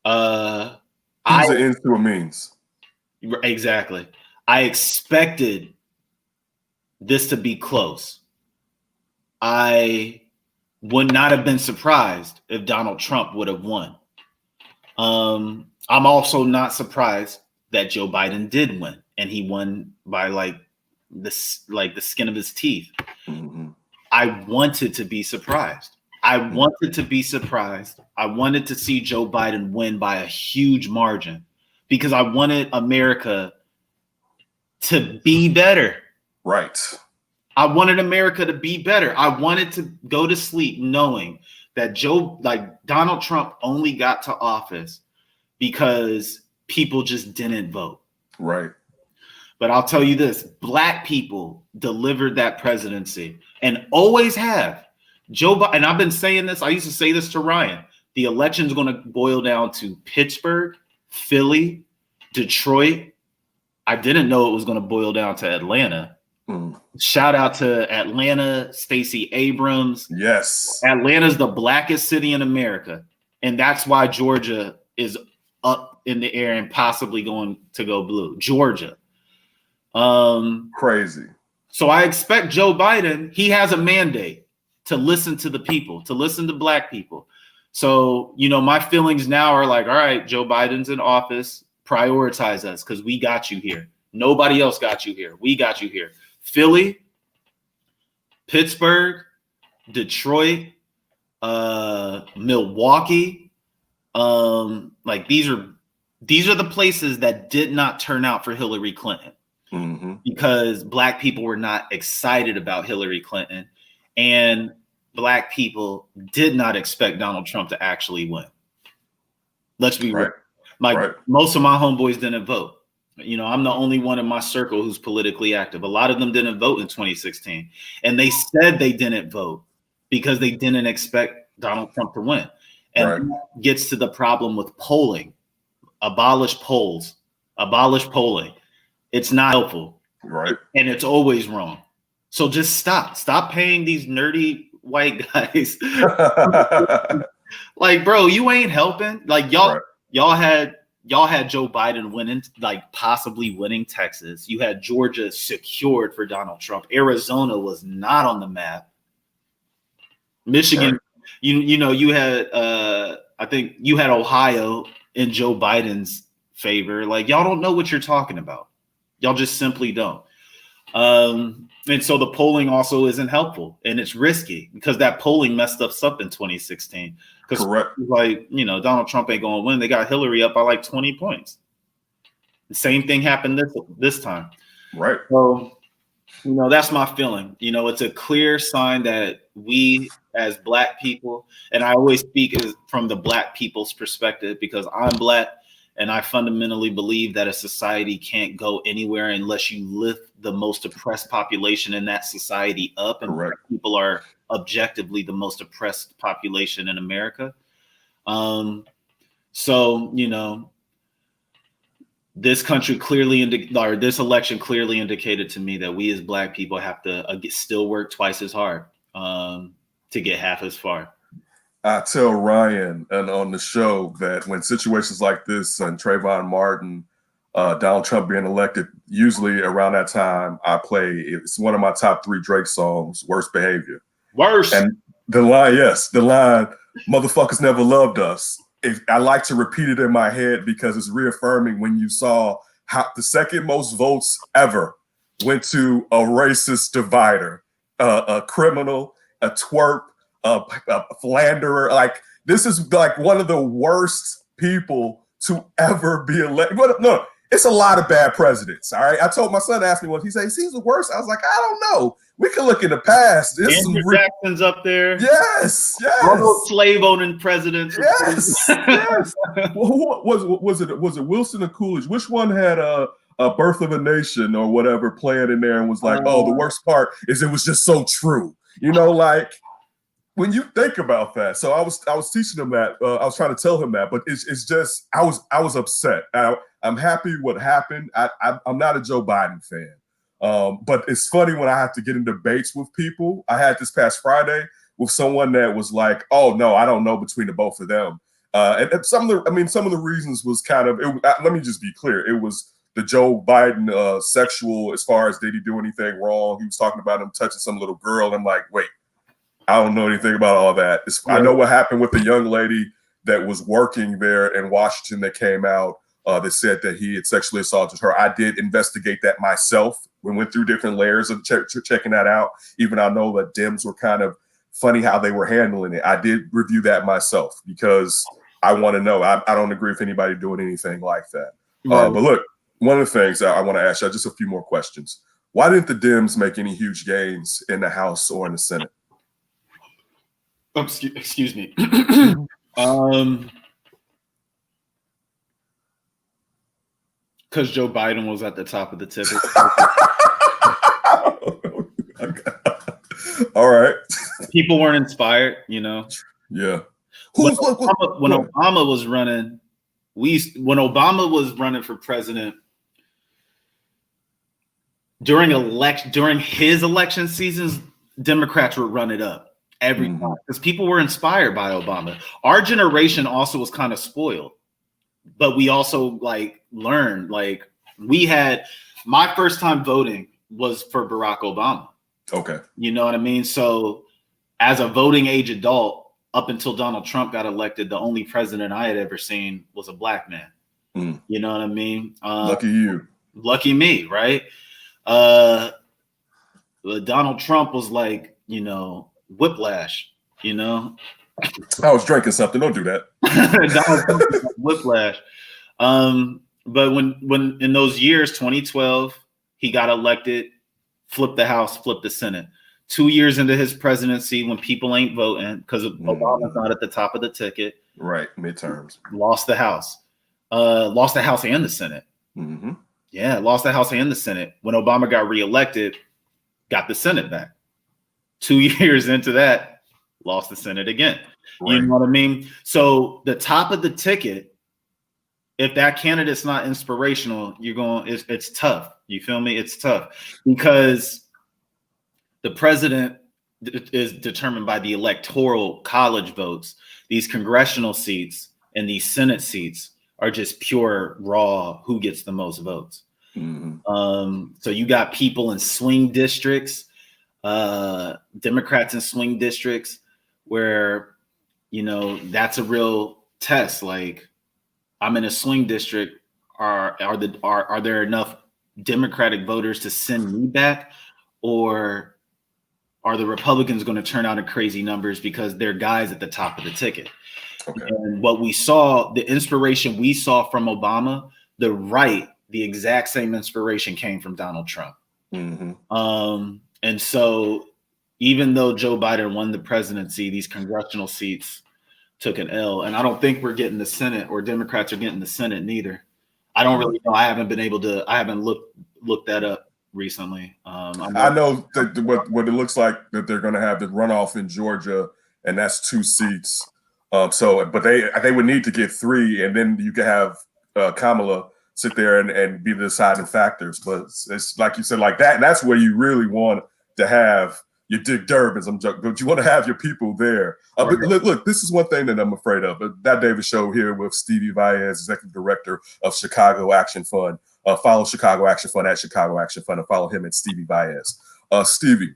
He's an ends to a means. Exactly. I expected this to be close. I would not have been surprised if Donald Trump would have won. I'm also not surprised that Joe Biden did win, and he won by the skin of his teeth. I wanted to be surprised. I wanted to see Joe Biden win by a huge margin because I wanted America to be better. Right. I wanted America to be better. I wanted to go to sleep knowing that Donald Trump only got to office because people just didn't vote. Right. But I'll tell you this, Black people delivered that presidency and always have. Joe Biden, and I've been saying this, I used to say this to Ryan, the election's going to boil down to Pittsburgh, Philly, Detroit. I didn't know it was going to boil down to Atlanta. Shout out to Atlanta, Stacey Abrams. Yes. Atlanta's the blackest city in America. And that's why Georgia is up in the air and possibly going to go blue. Georgia. Crazy. So I expect Joe Biden, he has a mandate to listen to the people, to listen to Black people. So, my feelings now are like, all right, Joe Biden's in office, prioritize us because we got you here. Nobody else got you here. We got you here. Philly, Pittsburgh, Detroit, Milwaukee. These are the places that did not turn out for Hillary Clinton because Black people were not excited about Hillary Clinton, and Black people did not expect Donald Trump to actually win. Let's be real. Most of my homeboys didn't vote. I'm the only one in my circle who's politically active. A lot of them didn't vote in 2016. And they said they didn't vote because they didn't expect Donald Trump to win. And that gets to the problem with polling. Abolish polls. Abolish polling. It's not helpful. Right. And it's always wrong. So just stop. Stop paying these nerdy white guys. Like, bro, you ain't helping. Like, y'all had Joe Biden winning, possibly winning Texas. You had Georgia secured for Donald Trump. Arizona was not on the map. Michigan, you had I think you had Ohio in Joe Biden's favor. Like, y'all don't know what you're talking about. Y'all just simply don't. And so the polling also isn't helpful, and it's risky because that polling messed us up in 2016. Correct. Donald Trump ain't going to win. They got Hillary up by 20 points. The same thing happened this time. Right. So, that's my feeling. It's a clear sign that we as Black people, and I always speak from the Black people's perspective because I'm Black, and I fundamentally believe that a society can't go anywhere unless you lift the most oppressed population in that society up. And Black people are objectively the most oppressed population in America. This country this election clearly indicated to me that we as Black people have to still work twice as hard to get half as far. I tell Ryan and on the show that when situations like this and Trayvon Martin, Donald Trump being elected, usually around that time, it's one of my top 3 Drake songs, Worst Behavior. Worse. And the line, motherfuckers never loved us. I like to repeat it in my head because it's reaffirming when you saw how the second most votes ever went to a racist divider, a criminal, a twerp, a philanderer. This is one of the worst people to ever be elected. No, it's a lot of bad presidents. All right. I told my son, asked me what he said. He's the worst. I was like, I don't know. We can look in the past. Andrew Jackson's up there. Yes. All those slave owning presidents. Yes. Yes. Was it Wilson or Coolidge? Which one had a Birth of a Nation or whatever playing in there and was like, the worst part is it was just so true. When you think about that, so I was teaching him that. I was trying to tell him that, but it's just I was upset. I'm happy what happened. I'm not a Joe Biden fan, but it's funny when I have to get in debates with people. I had this past Friday with someone that was like, "Oh no, I don't know between the both of them." And some of the reasons was kind of. Let me just be clear. It was the Joe Biden sexual, as far as did he do anything wrong? He was talking about him touching some little girl. I'm like, wait. I don't know anything about all that. I know what happened with the young lady that was working there in Washington that came out that said that he had sexually assaulted her. I did investigate that myself. We went through different layers of checking that out. Even I know that Dems were kind of funny how they were handling it. I did review that myself because I want to know. I don't agree with anybody doing anything like that. Right. But look, one of the things I want to ask you, just a few more questions. Why didn't the Dems make any huge gains in the House or in the Senate? Excuse me. Because Joe Biden was at the top of the ticket. All right. People weren't inspired, you know. Yeah. When Obama was running, when Obama was running for president during his election seasons, Democrats would run it up every time because people were inspired by Obama. Our generation also was kind of spoiled, but we also like learned. Like we had my first time voting was for Barack Obama. Okay. You know what I mean? So as a voting age adult, up until Donald Trump got elected, the only president I had ever seen was a black man. You know what I mean? Lucky you. Lucky me, right? Donald Trump was like, you know, whiplash, you know? I was drinking something. Don't do that. Donald Trump was like whiplash. But when in those years, 2012, he got elected, flipped the House, flipped the Senate. 2 years into his presidency, when people ain't voting because Obama's not at the top of the ticket. Right, midterms. Lost the House. Lost the House and the Senate. Yeah, lost the House and the Senate. When Obama got reelected, got the Senate back. 2 years into that, lost the Senate again. Right. You know what I mean? So the top of the ticket, if that candidate's not inspirational, it's tough. You feel me? It's tough because the president is determined by the electoral college votes. These congressional seats and these Senate seats are just pure raw who gets the most votes. So you got people in swing districts, Democrats in swing districts where, you know, that's a real test. Like I'm in a swing district. Are there enough Democratic voters to send me back, or are the Republicans going to turn out in crazy numbers because they're guys at the top of the ticket? Okay. And what we saw, the inspiration we saw from Obama, the exact same inspiration came from Donald Trump. And so even though Joe Biden won the presidency, these congressional seats took an L. And I don't think we're getting the Senate, or Democrats are getting the Senate neither. I don't really know. I haven't looked that up recently. I know that what it looks like that they're going to have the runoff in Georgia, and that's 2 seats. But they would need to get 3, and then you could have Kamala sit there and be the deciding factors. But it's like you said, like that. And that's where you really want to have your Dick Durbins. I'm joking, but you want to have your people there. But look, this is one thing that I'm afraid of. That David show here with Stevie Valles, executive director of Chicago Action Fund. Follow Chicago Action Fund at Chicago Action Fund, and follow him at Stevie Valles. Stevie,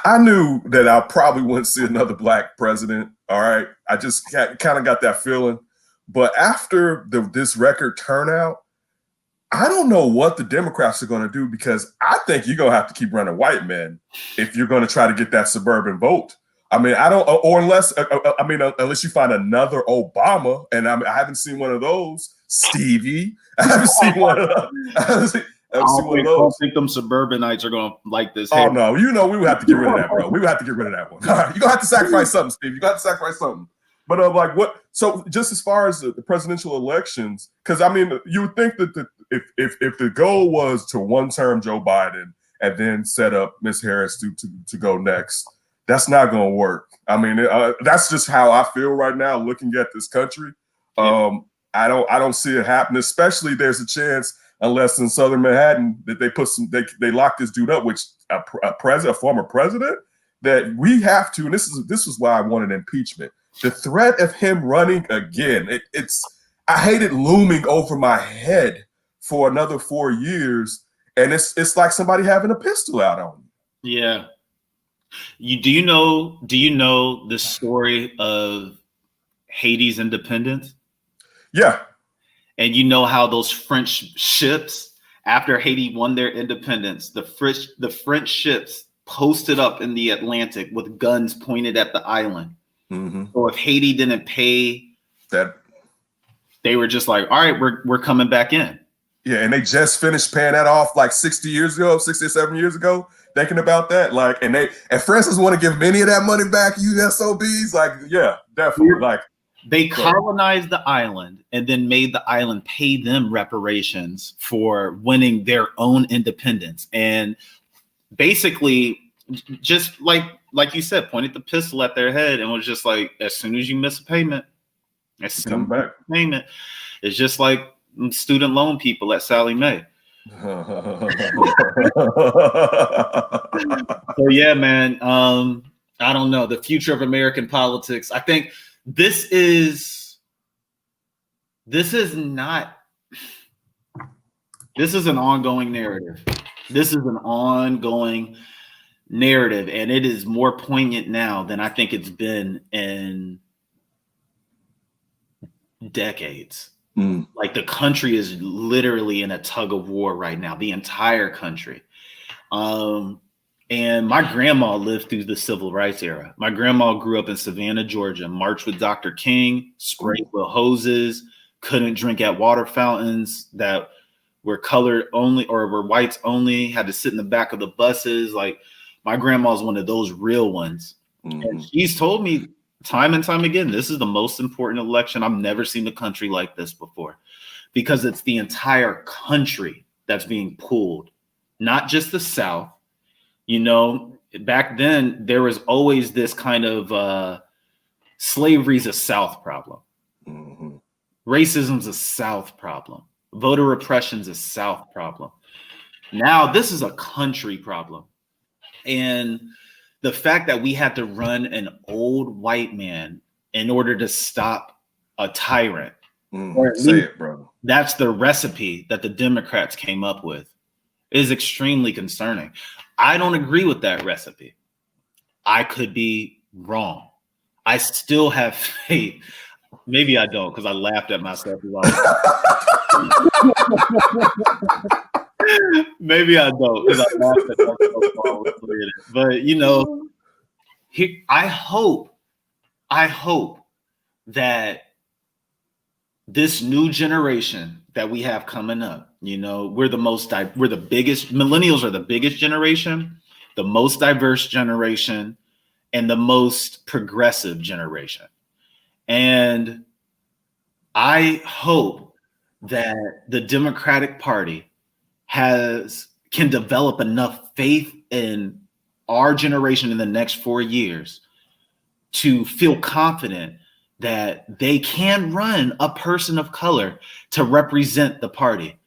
I knew that I probably wouldn't see another black president. All right, I just kind of got that feeling. But after this record turnout, I don't know what the Democrats are going to do, because I think you're going to have to keep running white men if you're going to try to get that suburban vote. I mean, unless you find another Obama, and I haven't seen one of those. Stevie, I haven't seen one of those. I don't think them suburbanites are going to like this. Oh, no. You know, we would have to get rid of that, bro. We would have to get rid of that one. All right. You're going to have to sacrifice something, Steve. You got to sacrifice something. But like what? So just as far as the presidential elections, because I mean, you would think that if the goal was to one-term Joe Biden and then set up Miss Harris to go next, that's not going to work. I mean, that's just how I feel right now looking at this country. I don't see it happening. Especially there's a chance, unless in Southern Manhattan, that they lock this dude up, which a former president, that we have to. And this is why I wanted impeachment. The threat of him running again, I hate it looming over my head for another 4 years, and it's like somebody having a pistol out on you. Yeah. Do you know the story of Haiti's independence? Yeah. And you know how those French ships, after Haiti won their independence, the French ships posted up in the Atlantic with guns pointed at the island. So if Haiti didn't pay that, they were just like, all right, we're coming back in. Yeah, and they just finished paying that off like 60 years ago, 67 years ago. Thinking about that, like, and Francis want to give any of that money back, you SOBs, like, yeah, definitely, like. They colonized the island and then made the island pay them reparations for winning their own independence, and basically, just like you said, pointed the pistol at their head and was just like, as soon as you miss a payment, as soon come back. Payment, it's just like student loan people at Sallie Mae. So yeah, man. I don't know. The future of American politics. I think this is an ongoing narrative. This is an ongoing narrative, and it is more poignant now than I think it's been in decades. Like, the country is literally in a tug of war right now, the entire country. And my grandma lived through the civil rights era. My grandma grew up in Savannah, Georgia, marched with Dr. King, sprayed with hoses, couldn't drink at water fountains that were colored only or were whites only, had to sit in the back of the buses. Like, my grandma's one of those real ones. And she's told me time and time again, this is the most important election. I've never seen the country like this before, because it's the entire country that's being pulled, not just the South. You know, back then there was always this kind of slavery's a South problem. Racism's a South problem. Voter repression's a South problem. Now this is a country problem. And the fact that we had to run an old white man in order to stop a tyrant. Say it, brother. That's the recipe that the Democrats came up with. Is extremely concerning. I don't agree with that recipe. I could be wrong. I still have faith. Maybe I don't, because I laughed at myself. Maybe I don't, because I laughed at myself. But you know, I hope that this new generation that we have coming up, you know, we're the biggest, millennials are the biggest generation, the most diverse generation, and the most progressive generation. And I hope that the Democratic Party can develop enough faith in our generation in the next 4 years to feel confident that they can run a person of color to represent the party.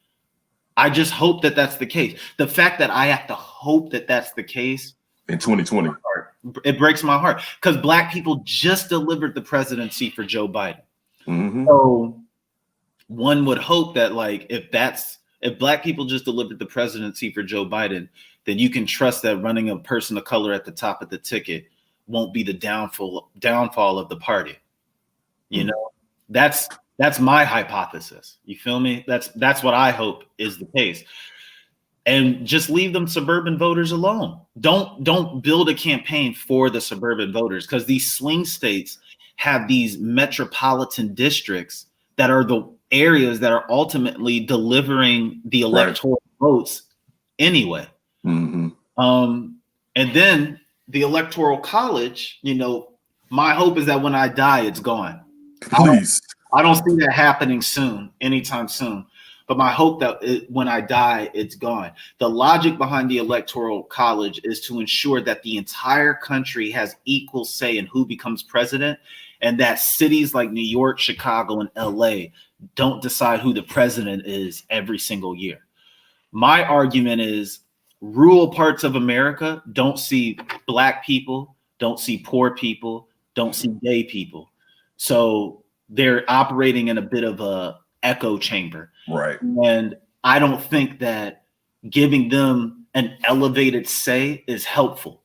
I just hope that that's the case. The fact that I have to hope that that's the case in 2020, it breaks my heart, because Black people just delivered the presidency for Joe Biden. So one would hope that, like, if Black people just delivered the presidency for Joe Biden, then you can trust that running a person of color at the top of the ticket won't be the downfall of the party. You know, that's my hypothesis. You feel me? That's what I hope is the case. And just leave them suburban voters alone. Don't build a campaign for the suburban voters, because these swing states have these metropolitan districts that are the areas that are ultimately delivering the electoral votes anyway. And then the Electoral College, you know, my hope is that when I die, it's gone. Please. I don't see that happening anytime soon. But my hope that when I die, it's gone. The logic behind the Electoral College is to ensure that the entire country has equal say in who becomes president, and that cities like New York, Chicago, and LA don't decide who the president is every single year. My argument is rural parts of America don't see Black people, don't see poor people, don't see gay people. So they're operating in a bit of a echo chamber. Right. And I don't think that giving them an elevated say is helpful.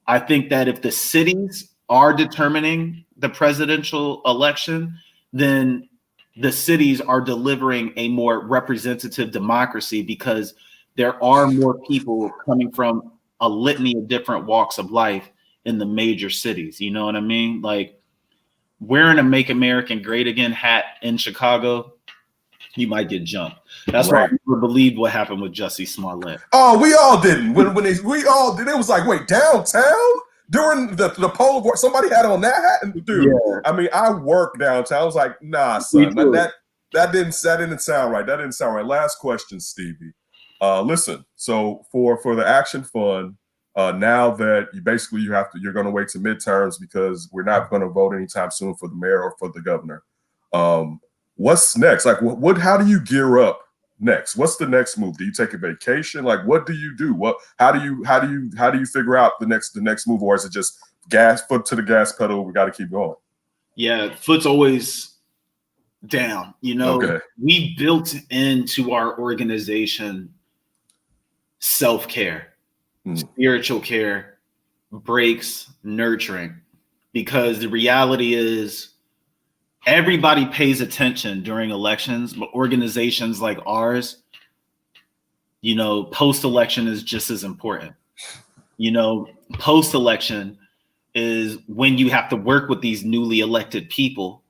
I think that if the cities are determining the presidential election, then the cities are delivering a more representative democracy, because there are more people coming from a litany of different walks of life in the major cities. You know what I mean? Like, wearing a Make America Great Again hat in Chicago you might get jumped. That's Right. why I never believed what happened with Jussie Smollett. Oh, we all didn't. We all did. It was like, wait, downtown during the polar war, somebody had on that hat, dude. Yeah. I mean, I worked downtown. I was like, nah, son, that didn't sound right. That didn't sound right. Last question, Stevie. Listen, so for the Action Fund, now that you're going to wait to midterms because we're not going to vote anytime soon for the mayor or for the governor. What's next? Like, how do you gear up next? What's the next move? Do you take a vacation? Like, what do you do? How do you figure out the next move, or is it just foot to the gas pedal? We got to keep going. Yeah, foot's always down. Okay. We built into our organization self-care, spiritual care, breaks, nurturing, because the reality is everybody pays attention during elections, but organizations like ours, post-election is just as important. Post-election is when you have to work with these newly elected people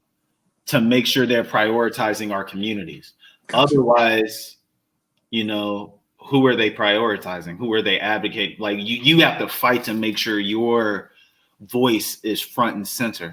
to make sure they're prioritizing our communities. Otherwise, who are they prioritizing? Who are they advocating? Like you have to fight to make sure your voice is front and center.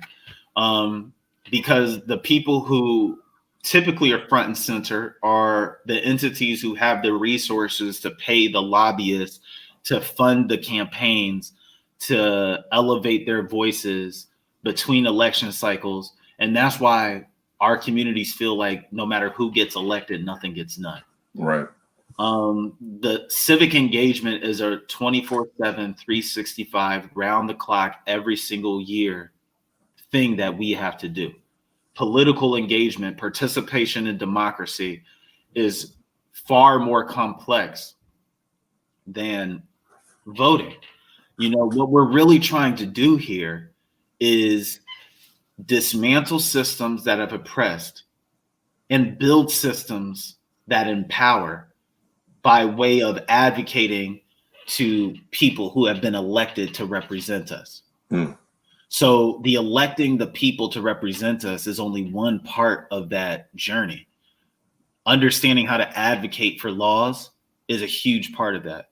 Because the people who typically are front and center are the entities who have the resources to pay the lobbyists, to fund the campaigns, to elevate their voices between election cycles. And that's why our communities feel like no matter who gets elected, nothing gets done. Right. The civic engagement is a 24/7, 365, round the clock, every single year thing that we have to do. Political engagement, participation in democracy is far more complex than voting. What we're really trying to do here is dismantle systems that have oppressed and build systems that empower by way of advocating to people who have been elected to represent us. So the electing the people to represent us is only one part of that journey. Understanding how to advocate for laws is a huge part of that.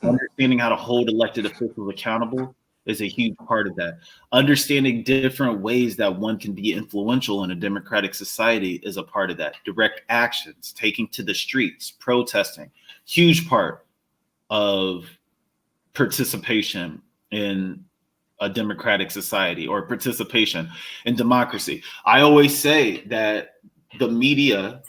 Understanding how to hold elected officials accountable is a huge part of that. Understanding different ways that one can be influential in a democratic society is a part of that. Direct actions, taking to the streets, protesting, huge part of participation in a democratic society or participation in democracy. I always say that the media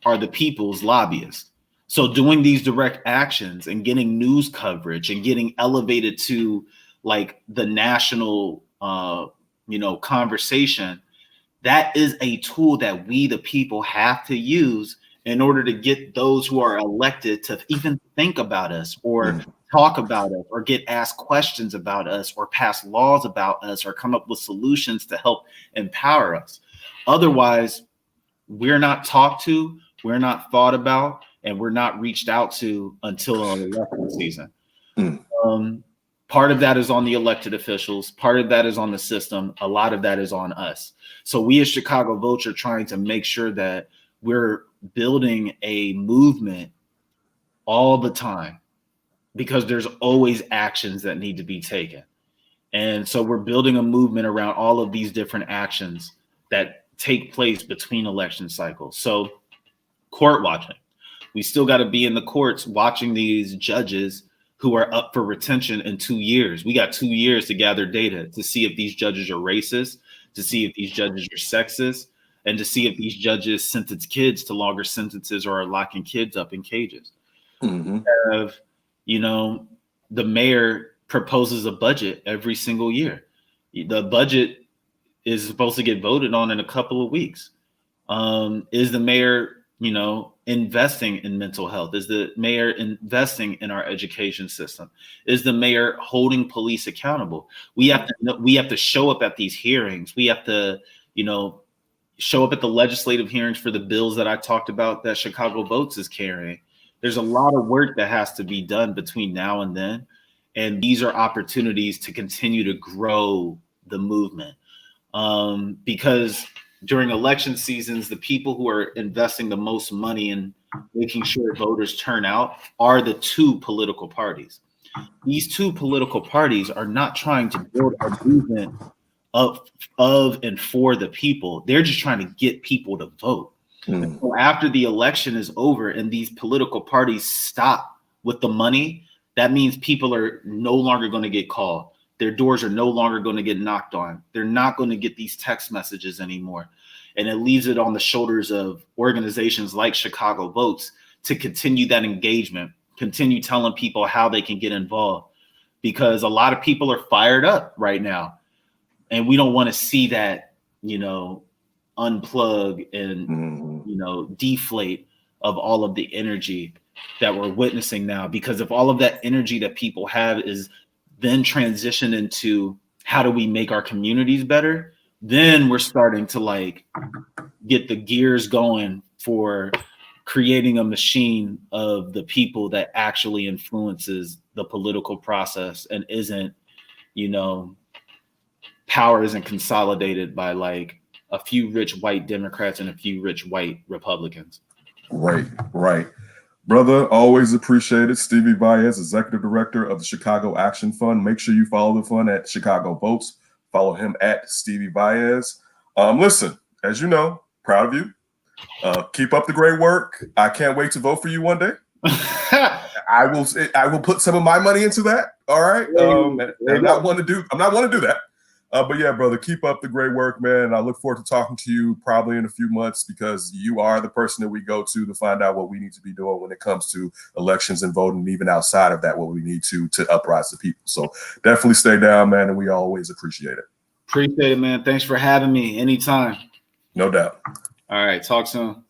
are the people's lobbyists. So doing these direct actions and getting news coverage and getting elevated to like the national, conversation, that is a tool that we, the people, have to use in order to get those who are elected to even think about us or talk about us or get asked questions about us or pass laws about us or come up with solutions to help empower us. Otherwise, we're not talked to, we're not thought about, and we're not reached out to until an election season. Part of that is on the elected officials. Part of that is on the system. A lot of that is on us. So we as Chicago Votes are trying to make sure that we're building a movement all the time because there's always actions that need to be taken. And so we're building a movement around all of these different actions that take place between election cycles. So court watching. We still got to be in the courts watching these judges who are up for retention in 2 years. We got 2 years to gather data to see if these judges are racist, to see if these judges are sexist, and to see if these judges sentence kids to longer sentences or are locking kids up in cages. The mayor proposes a budget every single year. The budget is supposed to get voted on in a couple of weeks. Is the mayor, investing in mental health? Is the mayor investing in our education system? Is the mayor holding police accountable? We have to show up at these hearings. We have to, show up at the legislative hearings for the bills that I talked about that Chicago Votes is carrying. There's a lot of work that has to be done between now and then. And these are opportunities to continue to grow the movement. Because during election seasons, the people who are investing the most money in making sure voters turn out are the two political parties. These two political parties are not trying to build a movement of and for the people. They're just trying to get people to vote. So after the election is over and these political parties stop with the money, that means people are no longer going to get called. Their doors are no longer going to get knocked on. They're not going to get these text messages anymore. And it leaves it on the shoulders of organizations like Chicago Votes to continue that engagement, continue telling people how they can get involved, because a lot of people are fired up right now. And we don't want to see that, unplug and, deflate of all of the energy that we're witnessing now. Because if all of that energy that people have is then transitioned into how do we make our communities better, then we're starting to get the gears going for creating a machine of the people that actually influences the political process and isn't, power isn't consolidated by a few rich white Democrats and a few rich white Republicans. Right. Brother, always appreciate it. Stevie Valles, Executive Director of the Chicago Action Fund. Make sure you follow the fund at Chicago Votes. Follow him at Stevie Valles. Listen, as you know, proud of you. Keep up the great work. I can't wait to vote for you one day. I will put some of my money into that. All right. I'm not one to do that. But yeah, brother, keep up the great work, man. I look forward to talking to you probably in a few months, because you are the person that we go to find out what we need to be doing when it comes to elections and voting, and even outside of that, what we need to uprise the people. So definitely stay down, man, and we always appreciate it. Appreciate it, man. Thanks for having me anytime. No doubt. All right. Talk soon.